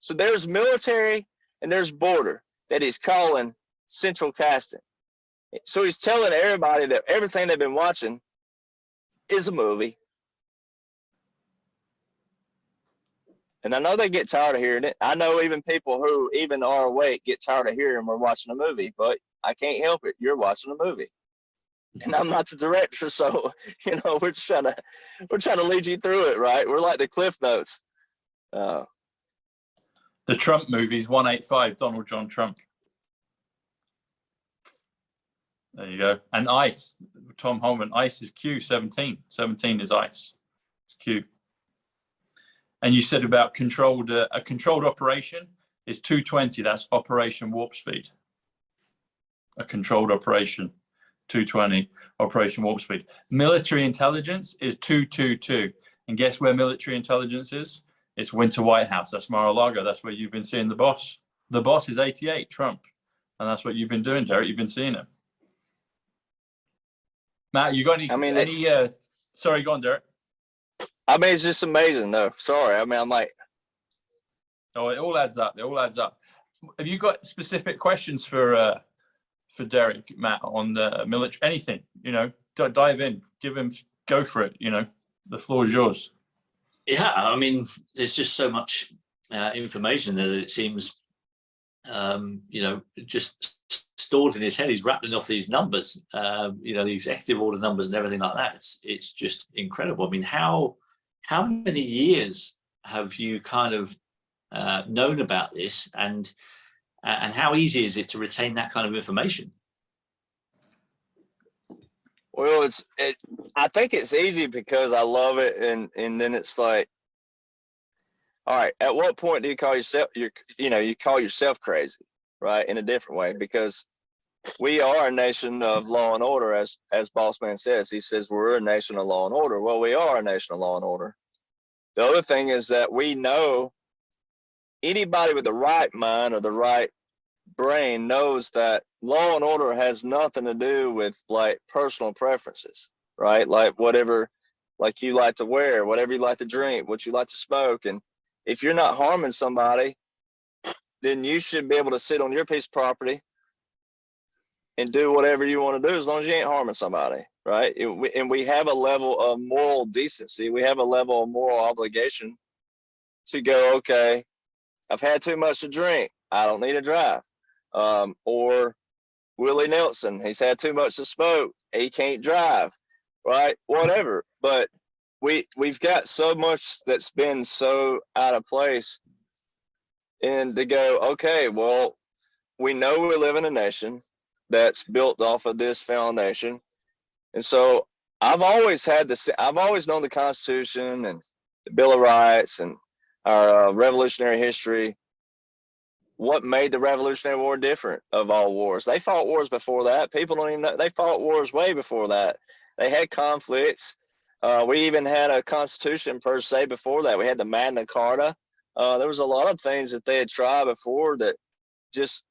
So there's military and there's border that he's calling central casting. So he's telling everybody that everything they've been watching is a movie. And I know they get tired of hearing it. I know even people who even are awake get tired of hearing we're watching a movie, but I can't help it. You're watching a movie. And I'm not the director, so we're trying to lead you through it, right? We're like the Cliff Notes. The Trump movies, 185, Donald John Trump. There you go. And ICE, Tom Holman. ICE is Q, 17. 17 is ICE. It's Q. And you said about a controlled operation is 220. That's Operation Warp Speed. A controlled operation, 220, Operation Warp Speed. Military intelligence is 222. And guess where military intelligence is? It's Winter White House. That's Mar-a-Lago. That's where you've been seeing the boss. The boss is 88, Trump. And that's what you've been doing, Derek. You've been seeing him. Matt, you got any sorry, go on, Derek. I mean, it's just amazing, though. Sorry. I mean, I'm like. Oh, it all adds up. It all adds up. Have you got specific questions for Derek, Matt, on the military? Anything, dive in, go for it. The floor is yours. Yeah, I mean, there's just so much information there that it seems, just stored in his head. He's rattling off these numbers, you know, the executive order numbers and everything like that. It's just incredible. I mean, how many years have you kind of known about this, and how easy is it to retain that kind of information? Well, I think it's easy because I love it, and then it's like, all right, at what point do you call yourself, you call yourself crazy, right? In a different way, because we are a nation of law and order, as Bossman says. He says we're a nation of law and order. Well, we are a nation of law and order. The other thing is that we know anybody with the right mind or the right brain knows that law and order has nothing to do with like personal preferences, right? Like whatever, like you like to wear, whatever you like to drink, what you like to smoke. And if you're not harming somebody, then you should be able to sit on your piece of property and do whatever you want to do as long as you ain't harming somebody, right? And we have a level of moral decency. We have a level of moral obligation to go, okay, I've had too much to drink. I don't need to drive. Or Willie Nelson, he's had too much to smoke. He can't drive, right? Whatever. But we've got so much that's been so out of place. And to go, okay, well, we know we live in a nation that's built off of this foundation. And so I've always known the Constitution and the Bill of Rights and our revolutionary history. What made the Revolutionary War different of all wars? They fought wars before that. People don't even know. They fought wars way before that. They had conflicts. We even had a constitution per se before that. We had the Magna Carta. There was a lot of things that they had tried before that just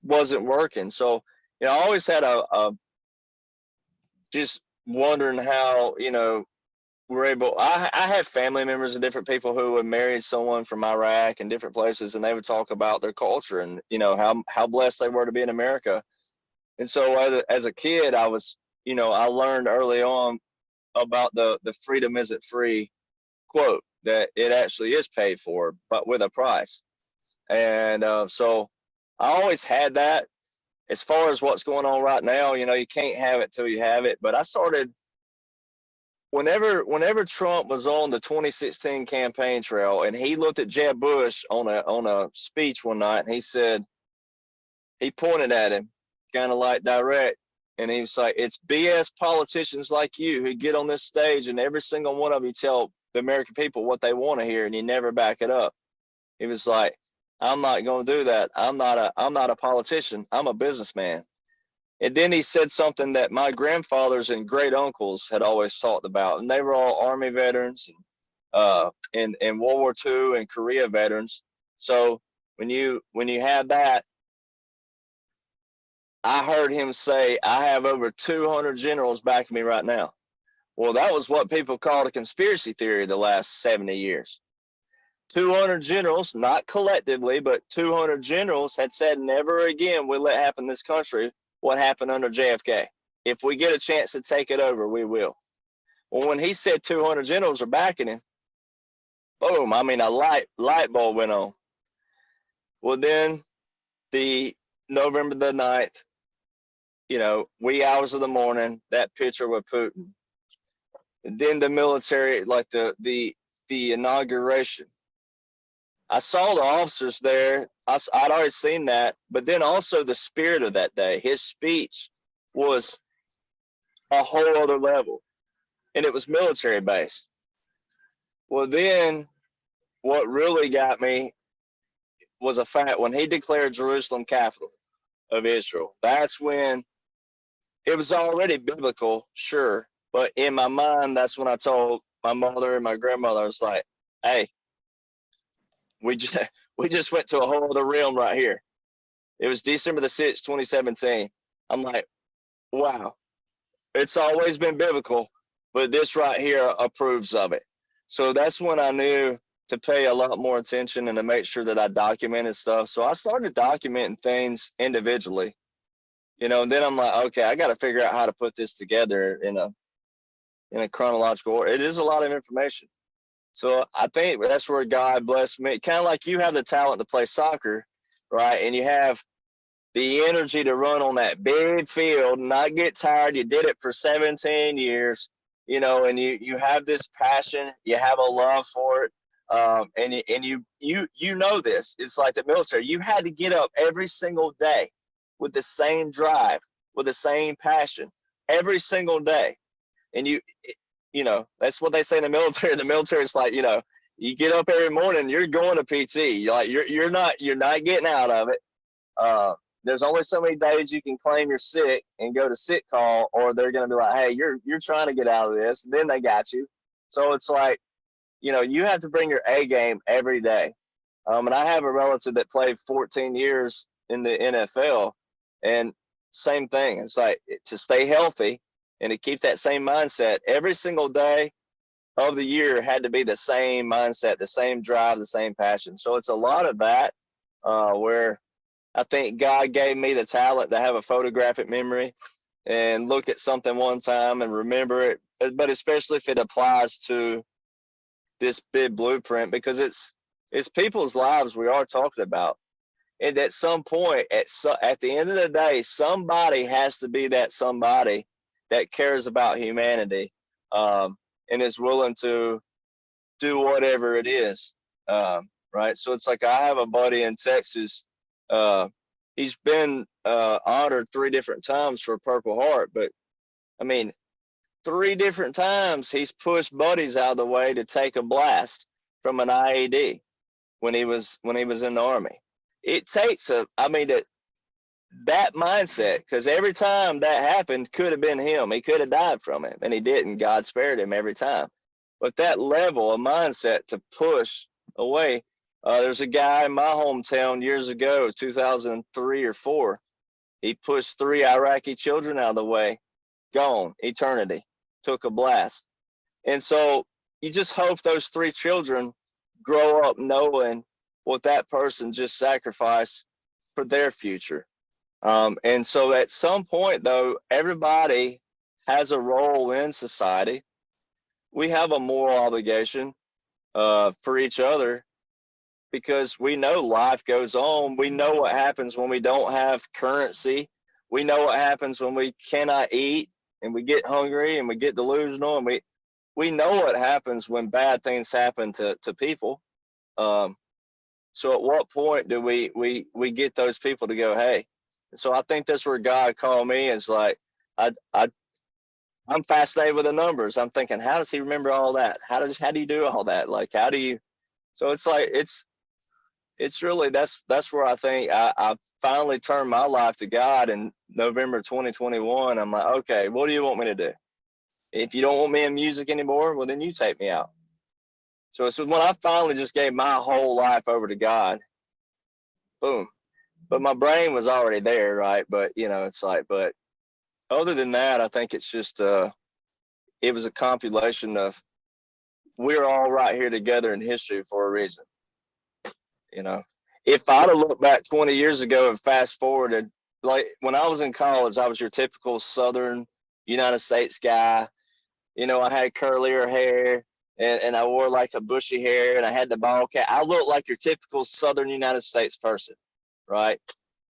wasn't working. So, I always had a just wondering how, we're able. I have family members and different people who had married someone from Iraq and different places, and they would talk about their culture and how blessed they were to be in America. And so as a kid, I was, I learned early on about the freedom isn't free quote, that it actually is paid for, but with a price. And so I always had that. As far as what's going on right now, you can't have it till you have it. But I started whenever Trump was on the 2016 campaign trail, and he looked at Jeb Bush on a speech one night, and he pointed at him, kind of like direct, and he was like, "It's BS politicians like you who get on this stage, and every single one of you tell the American people what they want to hear, and you never back it up." He was like, "I'm not going to do that. I'm not a politician. I'm a businessman." And then he said something that my grandfathers and great uncles had always talked about, and they were all Army veterans and World War II and Korea veterans. So when you have that, I heard him say, "I have over 200 generals backing me right now." Well, that was what people called a conspiracy theory the last 70 years. 200 generals, not collectively, but 200 generals had said, "Never again will it happen in this country what happened under JFK. If we get a chance to take it over, we will." Well, when he said 200 generals are backing him, boom, I mean, a light bulb went on. Well, then the November the 9th, wee hours of the morning, that picture with Putin. And then the military, like the inauguration. I saw the officers there. I'd already seen that, but then also the spirit of that day. His speech was a whole other level, and it was military based. Well, then what really got me was a fact when he declared Jerusalem capital of Israel. That's when it was already biblical, sure, but in my mind, that's when I told my mother and my grandmother, I was like, "Hey, we just went to a whole other realm right here." It was December the 6th, 2017. I'm like, wow, it's always been biblical, but this right here approves of it. So that's when I knew to pay a lot more attention and to make sure that I documented stuff. So I started documenting things individually, and then I'm like, okay, I got to figure out how to put this together in a chronological order. It is a lot of information. So I think that's where God blessed me. Kind of like you have the talent to play soccer, right? And you have the energy to run on that big field and not get tired. You did it for 17 years, you know, and you have this passion, you have a love for it. And you know this. It's like the military. You had to get up every single day with the same drive, with the same passion, every single day. And you know, that's what they say in the military. The military is like, you know, you get up every morning, you're going to PT. You're not getting out of it. There's only so many days you can claim you're sick and go to sick call, or they're going to be like, hey, you're trying to get out of this. And then they got you. So it's like, you know, you have to bring your A game every day. And I have a relative that played 14 years in the NFL, and same thing. It's like to stay healthy and to keep that same mindset every single day of the year had to be the same mindset, the same drive, the same passion. So it's a lot of that where I think God gave me the talent to have a photographic memory and look at something one time and remember it, but especially if it applies to this big blueprint, because it's people's lives we are talking about. And at some point, at the end of the day, somebody has to be that somebody that cares about humanity and is willing to do whatever it is, right? So it's like I have a buddy in Texas. He's been honored 3 different times for Purple Heart, but I mean, 3 different times he's pushed buddies out of the way to take a blast from an IED when he was in the Army. It takes that mindset, because every time that happened could have been him. He could have died from it, and he didn't. God spared him every time. But that level of mindset to push away. There's a guy in my hometown years ago, 2003 or 4. He pushed 3 Iraqi children out of the way. Gone, eternity, took a blast. And so you just hope those 3 children grow up knowing what that person just sacrificed for their future. And so at some point, though, everybody has a role in society. We have a moral obligation for each other, because we know life goes on. We know what happens when we don't have currency. We know what happens when we cannot eat and we get hungry and we get delusional, and we know what happens when bad things happen to people. So at what point do we get those people to go, hey? So I think that's where God called me. Is like I'm fascinated with the numbers. I'm thinking, how does he remember all that? How do you do all that? Like, how do you? So it's like it's really that's where I think I finally turned my life to God in November 2021. I'm like, okay, what do you want me to do? If you don't want me in music anymore, well, then you take me out. So it's when I finally just gave my whole life over to God. Boom. But my brain was already there, right? But, you know, it's like, but other than that, I think it's just, it was a compilation of, we're all right here together in history for a reason. You know, if I'd have looked back 20 years ago and fast forwarded, like when I was in college, I was your typical Southern United States guy. You know, I had curlier hair and I wore like a bushy hair and I had the ball cap. I looked like your typical Southern United States person, right?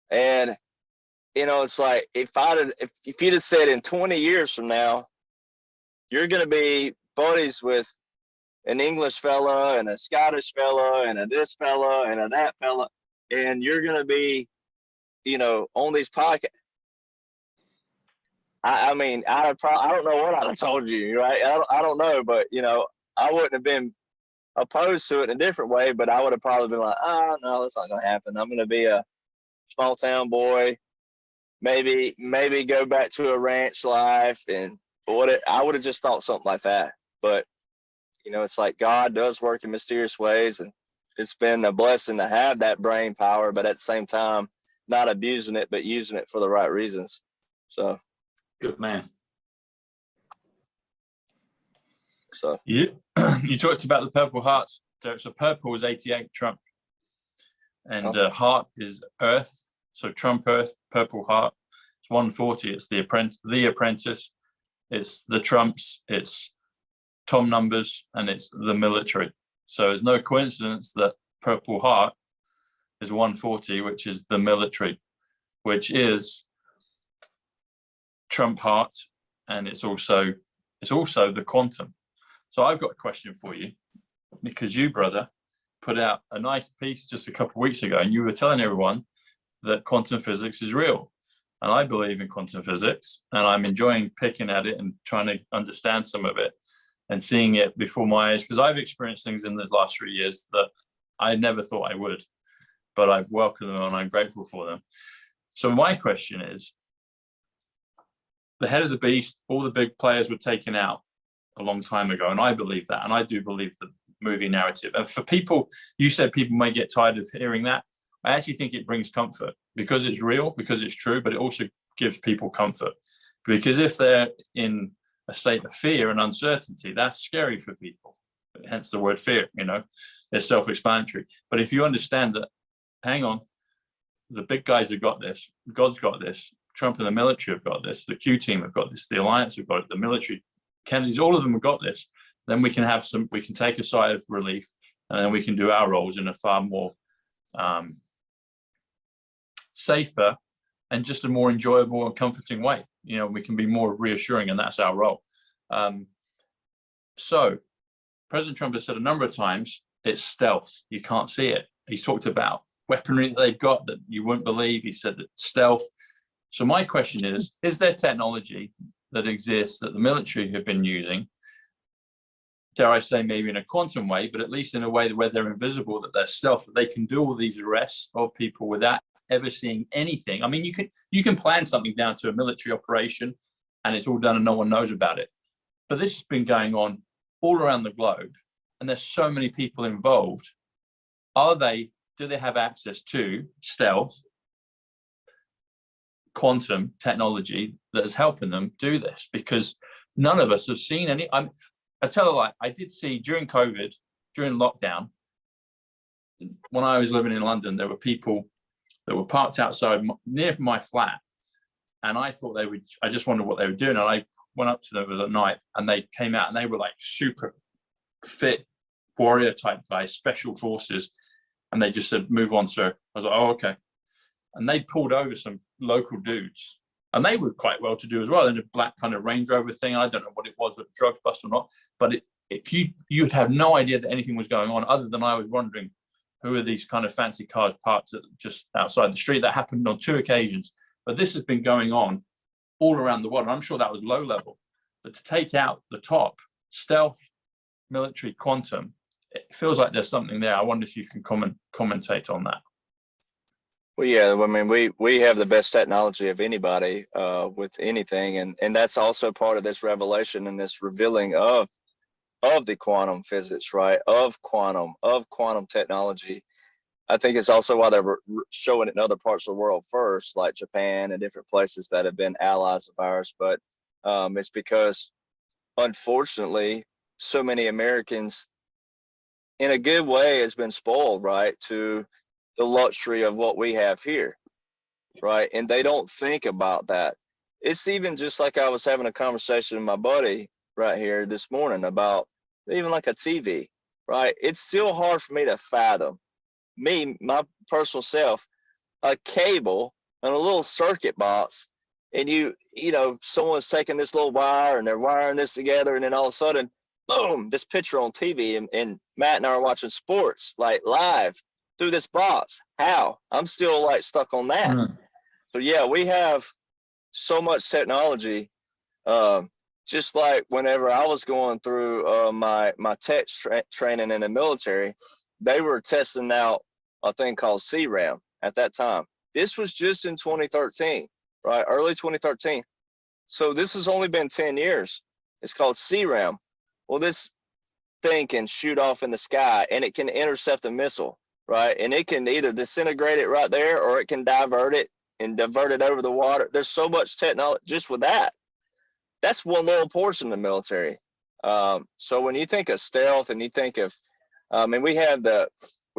And, you know, it's like if you'd have said in 20 years from now, you're going to be buddies with an English fella and a Scottish fella and a this fella and a that fella, and you're going to be, you know, on these podcasts. I mean, I don't know what I'd have told you, right? I don't know, but, you know, I wouldn't have been opposed to it in a different way, but I would have probably been like, oh, no, that's not going to happen. I'm going to be a small town boy, maybe go back to a ranch life. And I would have just thought something like that. But, you know, it's like God does work in mysterious ways, and it's been a blessing to have that brain power, but at the same time, not abusing it, but using it for the right reasons. So. Good man. So you talked about the Purple Hearts. So purple is 88 Trump, and heart is Earth. So Trump Earth, Purple Heart. It's 140. It's the Apprentice. It's the Trumps. It's Tom Numbers, and it's the military. So it's no coincidence that Purple Heart is 140, which is the military, which is Trump heart, and it's also the quantum. So I've got a question for you, because you, brother, put out a nice piece just a couple of weeks ago, and you were telling everyone that quantum physics is real. And I believe in quantum physics, and I'm enjoying picking at it and trying to understand some of it and seeing it before my eyes, because I've experienced things in those last 3 years that I never thought I would, but I've welcomed them and I'm grateful for them. So my question is, the head of the beast, all the big players were taken out a long time ago, and I believe that, and I do believe the movie narrative. And for people, you said people may get tired of hearing that. I actually think it brings comfort, because it's real, because it's true, but it also gives people comfort. Because if they're in a state of fear and uncertainty, that's scary for people. Hence the word fear, it's self-explanatory. But if you understand that, hang on, the big guys have got this, God's got this, Trump and the military have got this, the Q team have got this, the alliance have got it, the military, Kennedy's, all of them have got this, then we can take a sigh of relief, and then we can do our roles in a far more safer and just a more enjoyable and comforting way. We can be more reassuring, and that's our role. So President Trump has said a number of times, it's stealth. You can't see it. He's talked about weaponry that they've got that you wouldn't believe. He said that stealth. So my question is there technology that exists that the military have been using, dare I say, maybe in a quantum way, but at least in a way where they're invisible, that they're stealth, that they can do all these arrests of people without ever seeing anything? I mean, you can plan something down to a military operation and it's all done and no one knows about it. But this has been going on all around the globe, and there's so many people involved. Do they have access to stealth, quantum technology that is helping them do this? Because none of us have seen any. I tell a lie. I did see during COVID, during lockdown, when I was living in London, there were people that were parked outside near my flat, and I thought I just wondered what they were doing, and I went up to them. It was at night, and they came out, and they were like super fit warrior type guys, special forces, and they just said, "Move on, sir." I was like, "Oh, okay." And they pulled over some local dudes, and they were quite well to do as well, in a black kind of Range Rover thing. I don't know what it was, whether drugs bust or not, but if you'd have no idea that anything was going on, other than I was wondering, who are these kind of fancy cars parked just outside the street? That happened on 2 occasions. But this has been going on all around the world. And I'm sure that was low level. But to take out the top, stealth, military, quantum, it feels like there's something there. I wonder if you can commentate on that. Well, yeah, I mean, we have the best technology of anybody with anything. And that's also part of this revelation and this revealing of the quantum physics, right? Of quantum technology. I think it's also why they're showing it in other parts of the world first, like Japan and different places that have been allies of ours. But it's because, unfortunately, so many Americans, in a good way, has been spoiled, right, to the luxury of what we have here, right? And they don't think about that. It's even just like I was having a conversation with my buddy right here this morning about even like a TV, right? It's still hard for me to fathom, my personal self, a cable and a little circuit box, and someone's taking this little wire and they're wiring this together, and then all of a sudden, boom, this picture on TV, and Matt and I are watching sports like live through this box. How? I'm still like stuck on that. So yeah, we have so much technology. Just like whenever I was going through my tech training in the military, they were testing out a thing called CRAM at that time. This was just in 2013, right? Early 2013. So this has only been 10 years. It's called CRAM. Well, this thing can shoot off in the sky, and it can intercept a missile, right? And it can either disintegrate it right there, or it can divert it over the water. There's so much technology just with that. That's one little portion of the military. So when you think of stealth, and you think of, and we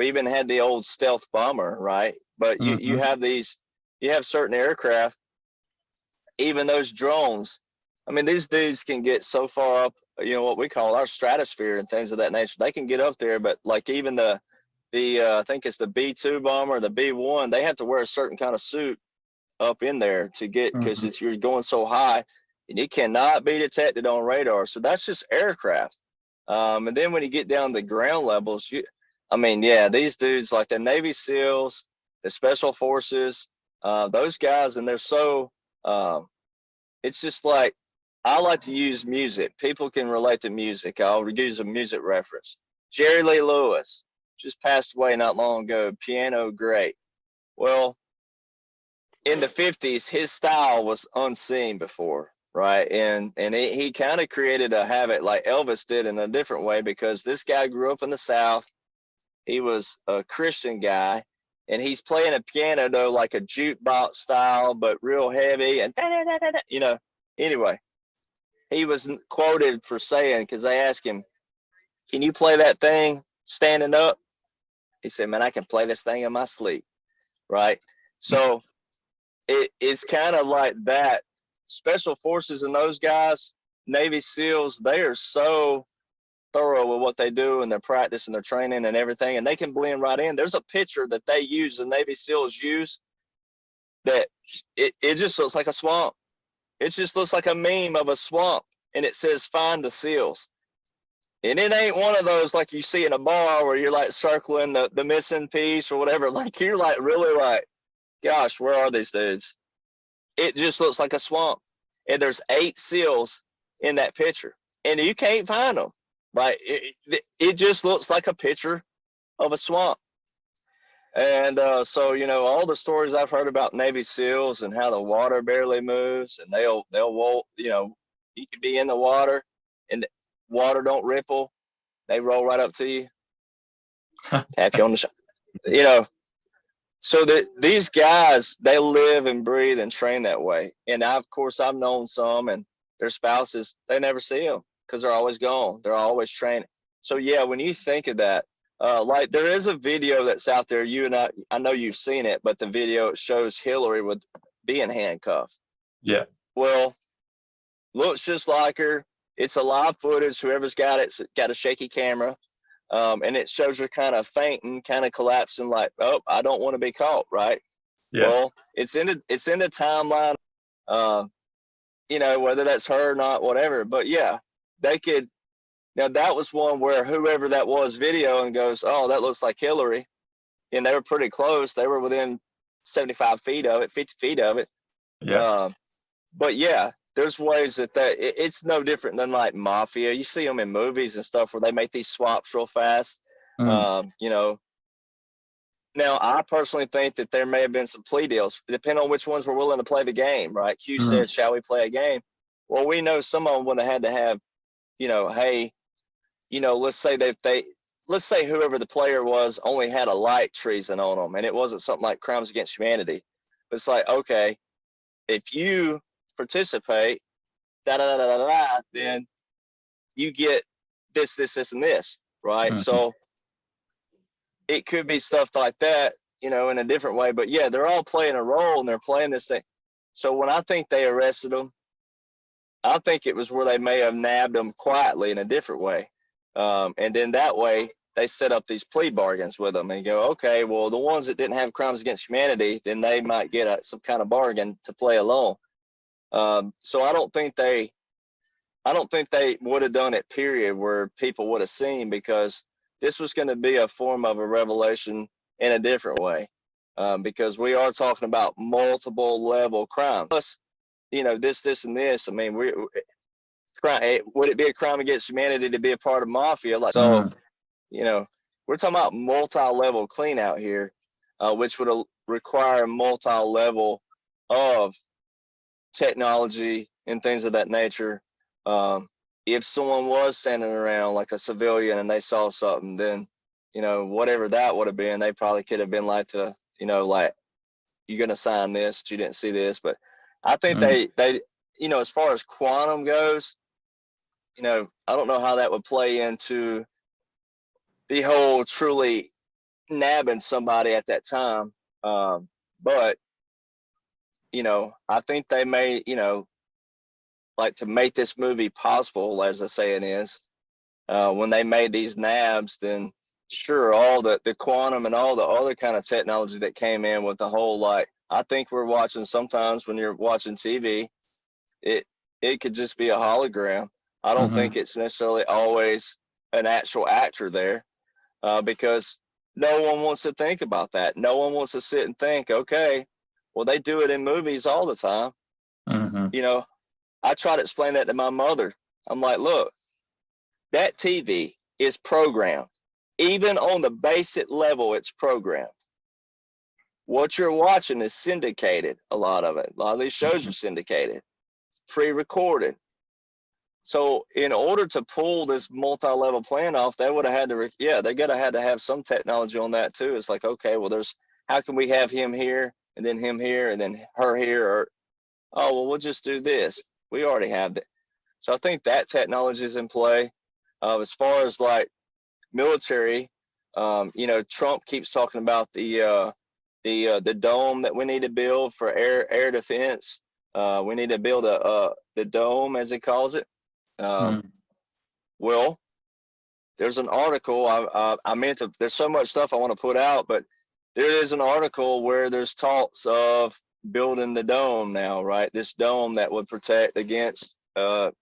even had the old stealth bomber, right? But you have certain aircraft, even those drones. I mean, these dudes can get so far up, what we call our stratosphere and things of that nature. They can get up there, but like even I think it's the B-2 bomber, the B-1, they have to wear a certain kind of suit up in there to get, because it's, you're going so high and it cannot be detected on radar. So that's just aircraft. And then when you get down to ground levels, I mean, yeah, these dudes like the Navy SEALs, the Special Forces, those guys, and they're so, it's just like, I like to use music. People can relate to music. I'll use a music reference. Jerry Lee Lewis just passed away not long ago, piano great. Well, in the 50s, his style was unseen before, right? And he kind of created a habit like Elvis did in a different way, because this guy grew up in the South. He was a Christian guy, and he's playing a piano though, like a jukebox style, but real heavy and you know. Anyway, he was quoted for saying, because they asked him, "Can you play that thing standing up?" He said, "Man, I can play this thing in my sleep." Right? So it's kind of like that. Special Forces and those guys, Navy SEALs, they are so thorough with what they do and their practice and their training and everything, and they can blend right in. There's a picture that they use, the Navy SEALs use, that it just looks like a swamp. It just looks like a meme of a swamp, and it says "Find the SEALs." And it ain't one of those like you see in a bar where you're like circling the missing piece or whatever. Like you're like really like, gosh, where are these dudes? It just looks like a swamp. And there's 8 SEALs in that picture, and you can't find them. Right? It just looks like a picture of a swamp. And so, you know, all the stories I've heard about Navy SEALs and how the water barely moves, and they'll roll, you know, you could be in the water and the water don't ripple. They roll right up to you, tap you on the shoulder, you know. So that these guys, they live and breathe and train that way. And of course, I've known some, and their spouses, they never see them because they're always gone. They're always training. So yeah, when you think of that, like there is a video that's out there. You and I know you've seen it, but the video shows Hillary with being handcuffed. Yeah. Well, looks just like her. It's a live footage. Whoever's got it's got a shaky camera. And it shows her kind of fainting, kind of collapsing, like, "Oh, I don't want to be caught," right? Yeah. Well, it's in the timeline, you know, whether that's her or not, whatever. But yeah, they could. Now that was one where whoever that was video and goes, "Oh, that looks like Hillary," and they were pretty close. They were within 75 feet of it, 50 feet of it. Yeah. But yeah, there's ways that it's no different than like mafia. You see them in movies and stuff where they make these swaps real fast. You know, now I personally think that there may have been some plea deals, depending on which ones were willing to play the game, right? Q said, "Shall we play a game?" Well, we know some of them would have had to have, you know, hey, you know, let's say let's say whoever the player was only had a light treason on them, and it wasn't something like crimes against humanity. It's like, okay, if you participate, then you get this, and this, right? So it could be stuff like that, you know, in a different way. But yeah, they're all playing a role and they're playing this thing. So when I think they arrested them, I think it was where they may have nabbed them quietly in a different way. And then that way they set up these plea bargains with them and go, okay, well, the ones that didn't have crimes against humanity, then they might get some kind of bargain to play along. So I don't think they would have done it, period, where people would have seen, because this was going to be a form of a revelation in a different way, because we are talking about multiple level crime. Plus, you know, this, and this. I mean, would it be a crime against humanity to be a part of mafia? Like, so, you know, we're talking about multi-level clean out here, which would require multi-level of technology and things of that nature. If someone was standing around like a civilian and they saw something, then, you know, whatever that would have been, they probably could have been like, you know, like, you're going to sign this, but you didn't see this. But I think they, you know, as far as quantum goes, you know, I don't know how that would play into the whole truly nabbing somebody at that time. But, you know, I think they may, you know, like, to make this movie possible, as I say it is, when they made these nabs, then sure, all the quantum and all the other kind of technology that came in with the whole, like, I think we're watching, sometimes when you're watching TV, it could just be a hologram. I don't think it's necessarily always an actual actor there, because no one wants to think about that. No one wants to sit and think, okay, well, they do it in movies all the time. You know, I try to explain that to my mother. I'm like, look, that TV is programmed. Even on the basic level, it's programmed. What you're watching is syndicated, a lot of it. A lot of these shows are syndicated, pre-recorded. So in order to pull this multi-level plan off, they would have had to, they gotta had to have some technology on that too. It's like, okay, well, how can we have him here and then him here and then her here? Or, oh, well, we'll just do this. We already have that. So I think that technology is in play. As far as like military, you know, Trump keeps talking about the dome that we need to build for air defense. We need to build the dome, as he calls it. Well, there's an article. I meant to. There's so much stuff I want to put out, but there is an article where there's talks of building the dome now, right? This dome that would protect against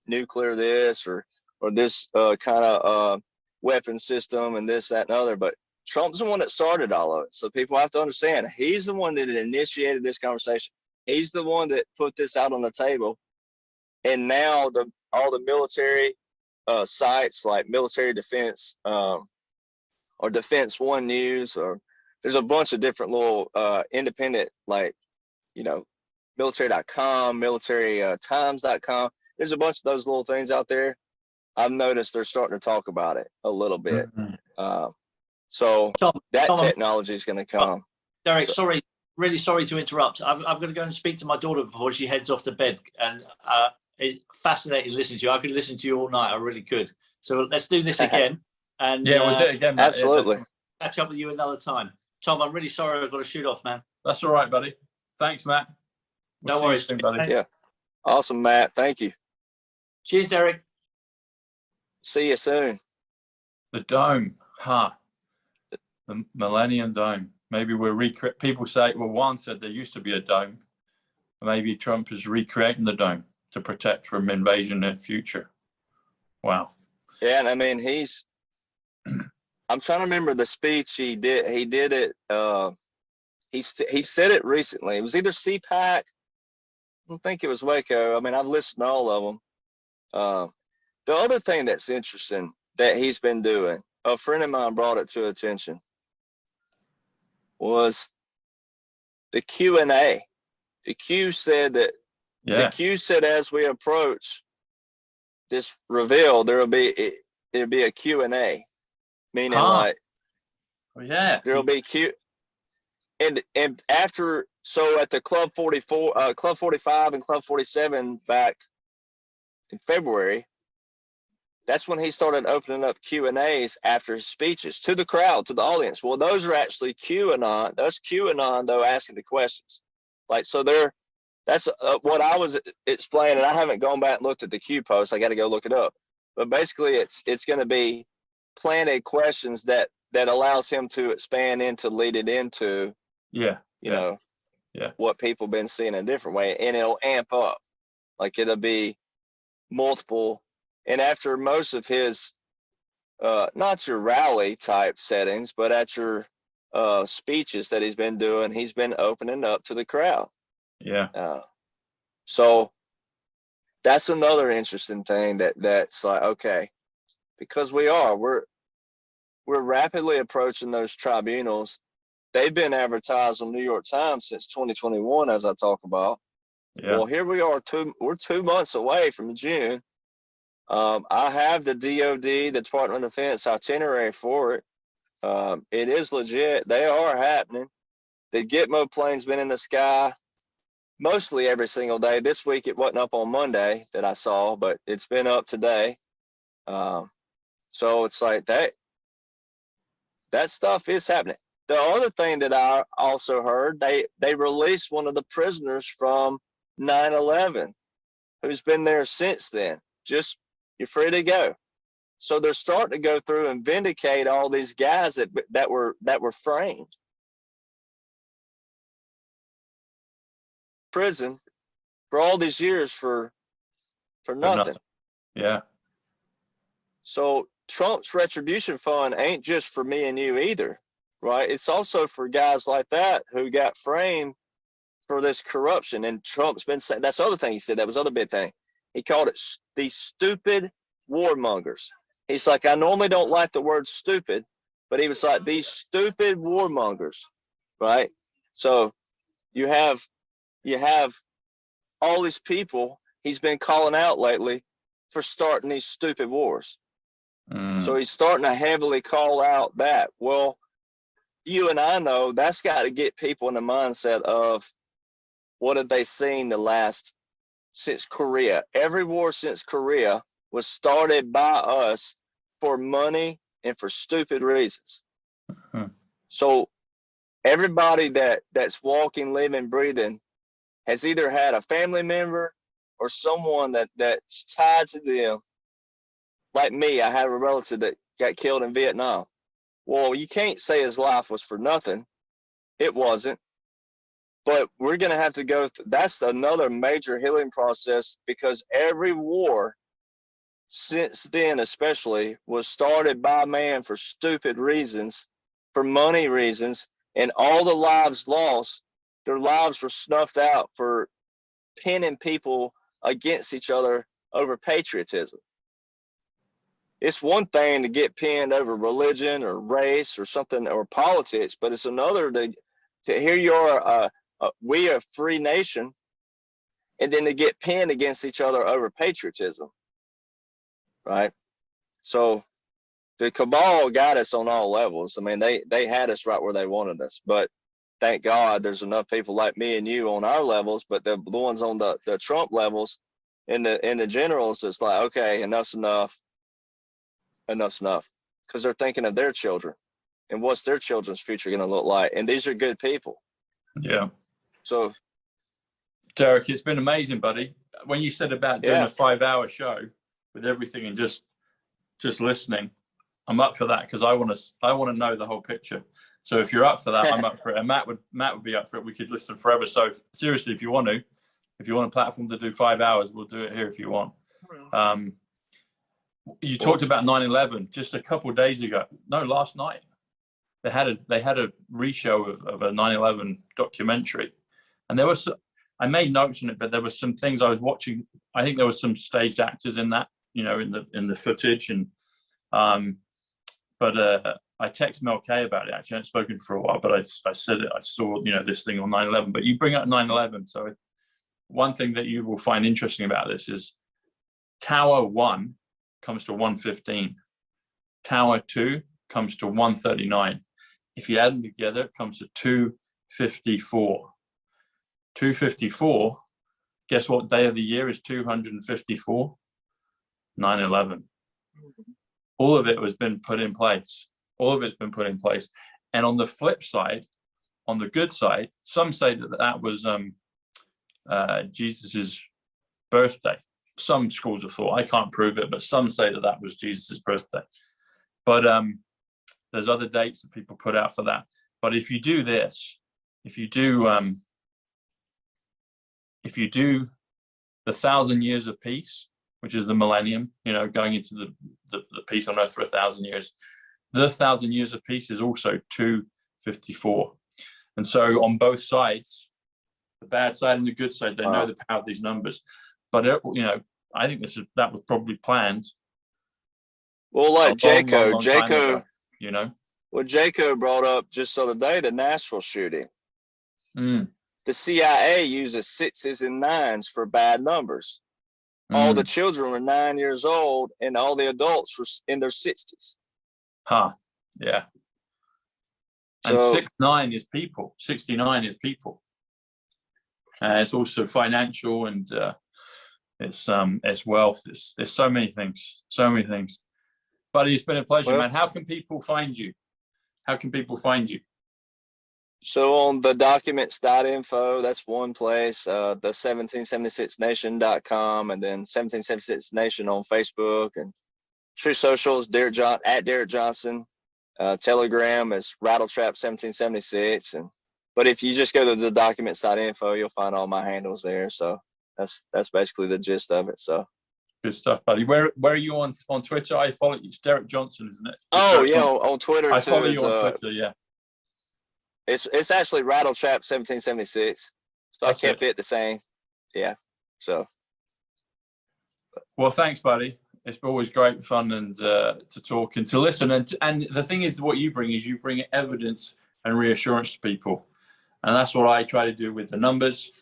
nuclear this or this kind of weapon system and this, that, and other. But Trump's the one that started all of it. So people have to understand, he's the one that initiated this conversation. He's the one that put this out on the table. And now all the military sites like Military Defense or Defense One News, or there's a bunch of different little independent, like, you know, military.com, militarytimes.com. There's a bunch of those little things out there. I've noticed they're starting to talk about it a little bit. So Tom, that technology is going to come. Derek, sorry, really sorry to interrupt. I'm going to go and speak to my daughter before she heads off to bed. And it's fascinating listening to you. I could listen to you all night. I really could. So let's do this again. And yeah, we'll do it again, Matt. Absolutely. Catch up with you another time. Tom, I'm really sorry I've got to shoot off, man. That's all right, buddy. Thanks, Matt. No worries, soon, buddy. Yeah. Awesome, Matt. Thank you. Cheers, Derek. See you soon. The dome, the Millennium Dome. Maybe people say, well, one said there used to be a dome. Maybe Trump is recreating the dome to protect from invasion in the future. Wow. Yeah, and I mean, I'm trying to remember the speech he did. He did it. He said it recently. It was either CPAC. I don't think it was Waco. I mean, I've listened to all of them. The other thing that's interesting that he's been doing, a friend of mine brought it to attention, was the Q&A. The Q said that the Q said as we approach this reveal, there'll be a Q&A, meaning like, there'll be Q. And after, so at the Club 44, Club 45 and Club 47 back in February, that's when he started opening up Q&As after his speeches to the crowd, to the audience. Well, those are actually QAnon. That's QAnon, though, asking the questions. Like, so that's what I was explaining. I haven't gone back and looked at the Q post. I got to go look it up. But basically, it's going to be planted questions that allows him to expand into, lead it into, you know, what people been seeing in a different way. And it'll amp up. Like, it'll be multiple. And after most of his, not your rally type settings, but at your speeches that he's been doing, he's been opening up to the crowd. So that's another interesting thing that's like, okay, because we're rapidly approaching those tribunals. They've been advertised on New York Times since 2021, as I talk about. Well, here we are, we're 2 months away from June. I have the DOD, the Department of Defense itinerary for it. It is legit. They are happening. The Gitmo plane's been in the sky mostly every single day. This week it wasn't up on Monday that I saw, but it's been up today. So it's like that stuff is happening. The other thing that I also heard, they released one of the prisoners from 9/11 who's been there since then. Just, you're free to go. So they're starting to go through and vindicate all these guys that were framed. prison for all these years for nothing. Yeah. So Trump's retribution fund ain't just for me and you either, right? It's also for guys like that who got framed for this corruption. And Trump's been saying, that's the other thing he said, that was the other big thing. He called it these stupid warmongers. He's like, I normally don't like the word stupid, but he was like, these stupid warmongers, right? So you have all these people he's been calling out lately for starting these stupid wars. So he's starting to heavily call out that. Well, you and I know that's got to get people in the mindset of what have they seen since Korea. Every war since Korea was started by us for money and for stupid reasons. So everybody that's walking, living, breathing has either had a family member or someone that's tied to them. Like me, I had a relative that got killed in Vietnam. Well, you can't say his life was for nothing. It wasn't. But we're going to have to go through, that's another major healing process, because every war since then especially was started by man for stupid reasons, for money reasons, and all the lives lost, their lives were snuffed out for pinning people against each other over patriotism. It's one thing to get pinned over religion or race or something or politics, but it's another to here you are, we are a free nation, and then to get pinned against each other over patriotism, right? So the cabal got us on all levels. I mean, they had us right where they wanted us, but thank God there's enough people like me and you on our levels, but the ones on the Trump levels and the generals, it's like, okay, enough's enough, because they're thinking of their children and what's their children's future going to look like. And these are good people. Yeah. So, Derek, it's been amazing, buddy. When you said about doing a 5-hour show with everything and just listening, I'm up for that, because I want to know the whole picture. So if you're up for that, I'm up for it. And Matt would be up for it. We could listen forever. So seriously, if you want a platform to do 5 hours, we'll do it here if you want. You talked about 9/11 just a couple of days ago. No, last night. They had a re-show of a 9/11 documentary, and there was, I made notes on it, but there were some things I was watching. I think there was some staged actors in that, in the footage, and but I texted Mel K about it. Actually, I hadn't spoken for a while, but I said it. I saw this thing on 9/11. But you bring up 9/11, so one thing that you will find interesting about this is Tower 1 comes to 115, Tower 2 comes to 139. If you add them together, it comes to 254. 254. Guess what day of the year is 254? 9/11. All of it has been put in place. All of it's been put in place. And on the flip side, on the good side, some say that was Jesus's birthday. Some schools of thought, I can't prove it, but some say that was Jesus's birthday. But there's other dates that people put out for that. But if you do this, if you do the 1,000 years of peace, which is the millennium, going into the peace on earth for 1,000 years, the 1,000 years of peace is also 254. And so on both sides, the bad side and the good side, they know the power of these numbers. But I think that was probably planned. Well, like Jaco, Well, Jaco brought up just the other day the Nashville shooting. The CIA uses 6s and 9s for bad numbers. All the children were 9 years old, and all the adults were in their 60s. Yeah. And 69 is people. 69 is people. It's also financial, and it's wealth. There's so many things. Buddy, it's been a pleasure, man. How can people find you? So on thedocuments.info, that's one place. The 1776nation.com, and then 1776nation on Facebook, and True Socials, at Derek Johnson. Telegram is Rattletrap 1776, and but if you just go to the documents.info, you'll find all my handles there. So that's basically the gist of it. So good stuff, buddy. Where are you on Twitter? I follow you. It's Derek Johnson, isn't it? Just oh Derek yeah, Johnson. on Twitter I too. follow you on Twitter. Yeah. It's actually Rattletrap 1776. So That's I kept it the same. Yeah. So. Well, thanks, buddy. It's always great fun and to talk and to listen. And the thing is, what you bring is you bring evidence and reassurance to people. And that's what I try to do with the numbers.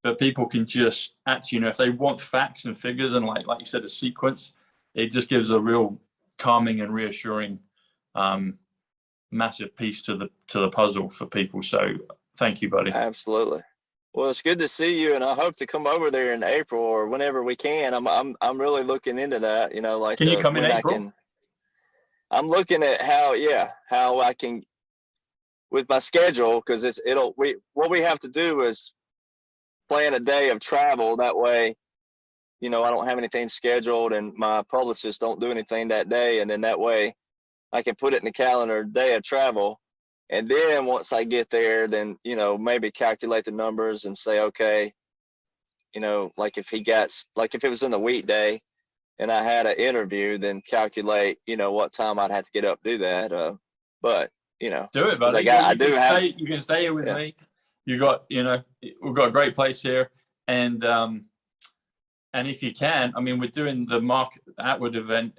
But people can just actually, if they want facts and figures and like you said, a sequence, it just gives a real calming and reassuring massive piece to the puzzle for people. So thank you, buddy. Absolutely. Well, it's good to see you, and I hope to come over there in April or whenever we can. I'm really looking into that. Like can you come in April? I'm looking at how I can with my schedule, because what we have to do is plan a day of travel. That way, I don't have anything scheduled, and my publicists don't do anything that day, and then that way I can put it in the calendar, day of travel. And then once I get there, then, maybe calculate the numbers and say, okay, like if it was in the weekday and I had an interview, then calculate, what time I'd have to get up, do that. But, do it, buddy. You can stay here with me. We've got a great place here. And if you can, we're doing the Mark Atwood event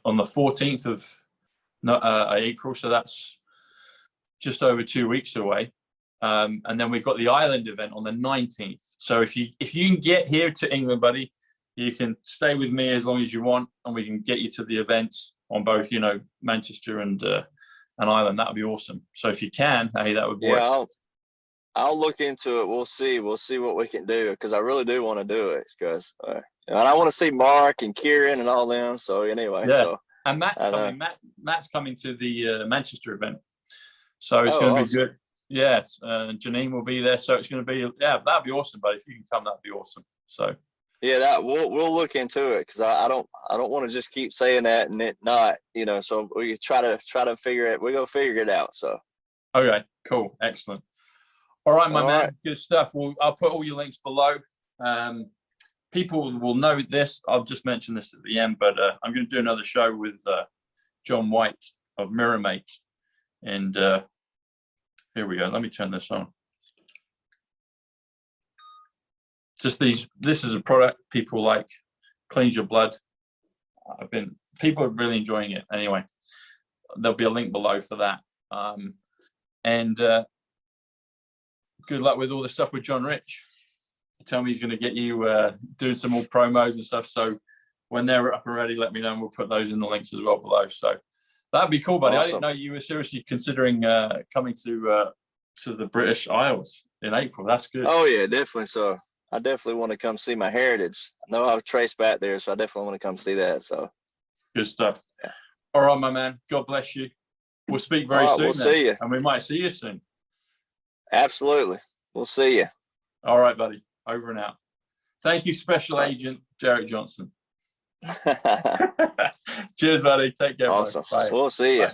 on the 14th of April. So that's just over 2 weeks away, and then we've got the Island event on the 19th. So if you can get here to England, buddy, you can stay with me as long as you want, and we can get you to the events on both, Manchester and Island. That would be awesome. So if you can, hey, that would work. Yeah, I'll look into it. We'll see what we can do, because I really do want to do it, because and I want to see Mark and Kieran and all them. So anyway, yeah. And Matt's coming. Matt's coming to the Manchester event. So it's going to be good. Yes, Janine will be there. So it's going to be, that'd be awesome. But if you can come, that'd be awesome. So yeah, we'll look into it, because I don't want to just keep saying that and it not, So we try to figure it. We go figure it out. So okay, cool, excellent. All right, my man, good stuff. Well, I'll put all your links below. People will know this. I'll just mention this at the end, but I'm going to do another show with John White of Mirror Mate. And here we go. Let me turn this on. This is a product people like, cleans your blood. People are really enjoying it. Anyway, there'll be a link below for that. And good luck with all the stuff with John Rich. Tell me he's going to get you doing some more promos and stuff. So when they're up and ready, let me know, and we'll put those in the links as well below. So that'd be cool, buddy. Awesome. I didn't know you were seriously considering coming to the British Isles in April. That's good. Oh yeah, definitely. So I definitely want to come see my heritage. I know I've traced back there, so I definitely want to come see that. So good stuff. Yeah. All right, my man. God bless you. We'll speak very soon. We'll see you, and we might see you soon. Absolutely. We'll see you. All right, buddy. Over and out. Thank you, Special Agent Derek Johnson. Cheers, buddy. Take care. Awesome. Bye. We'll see you. Bye.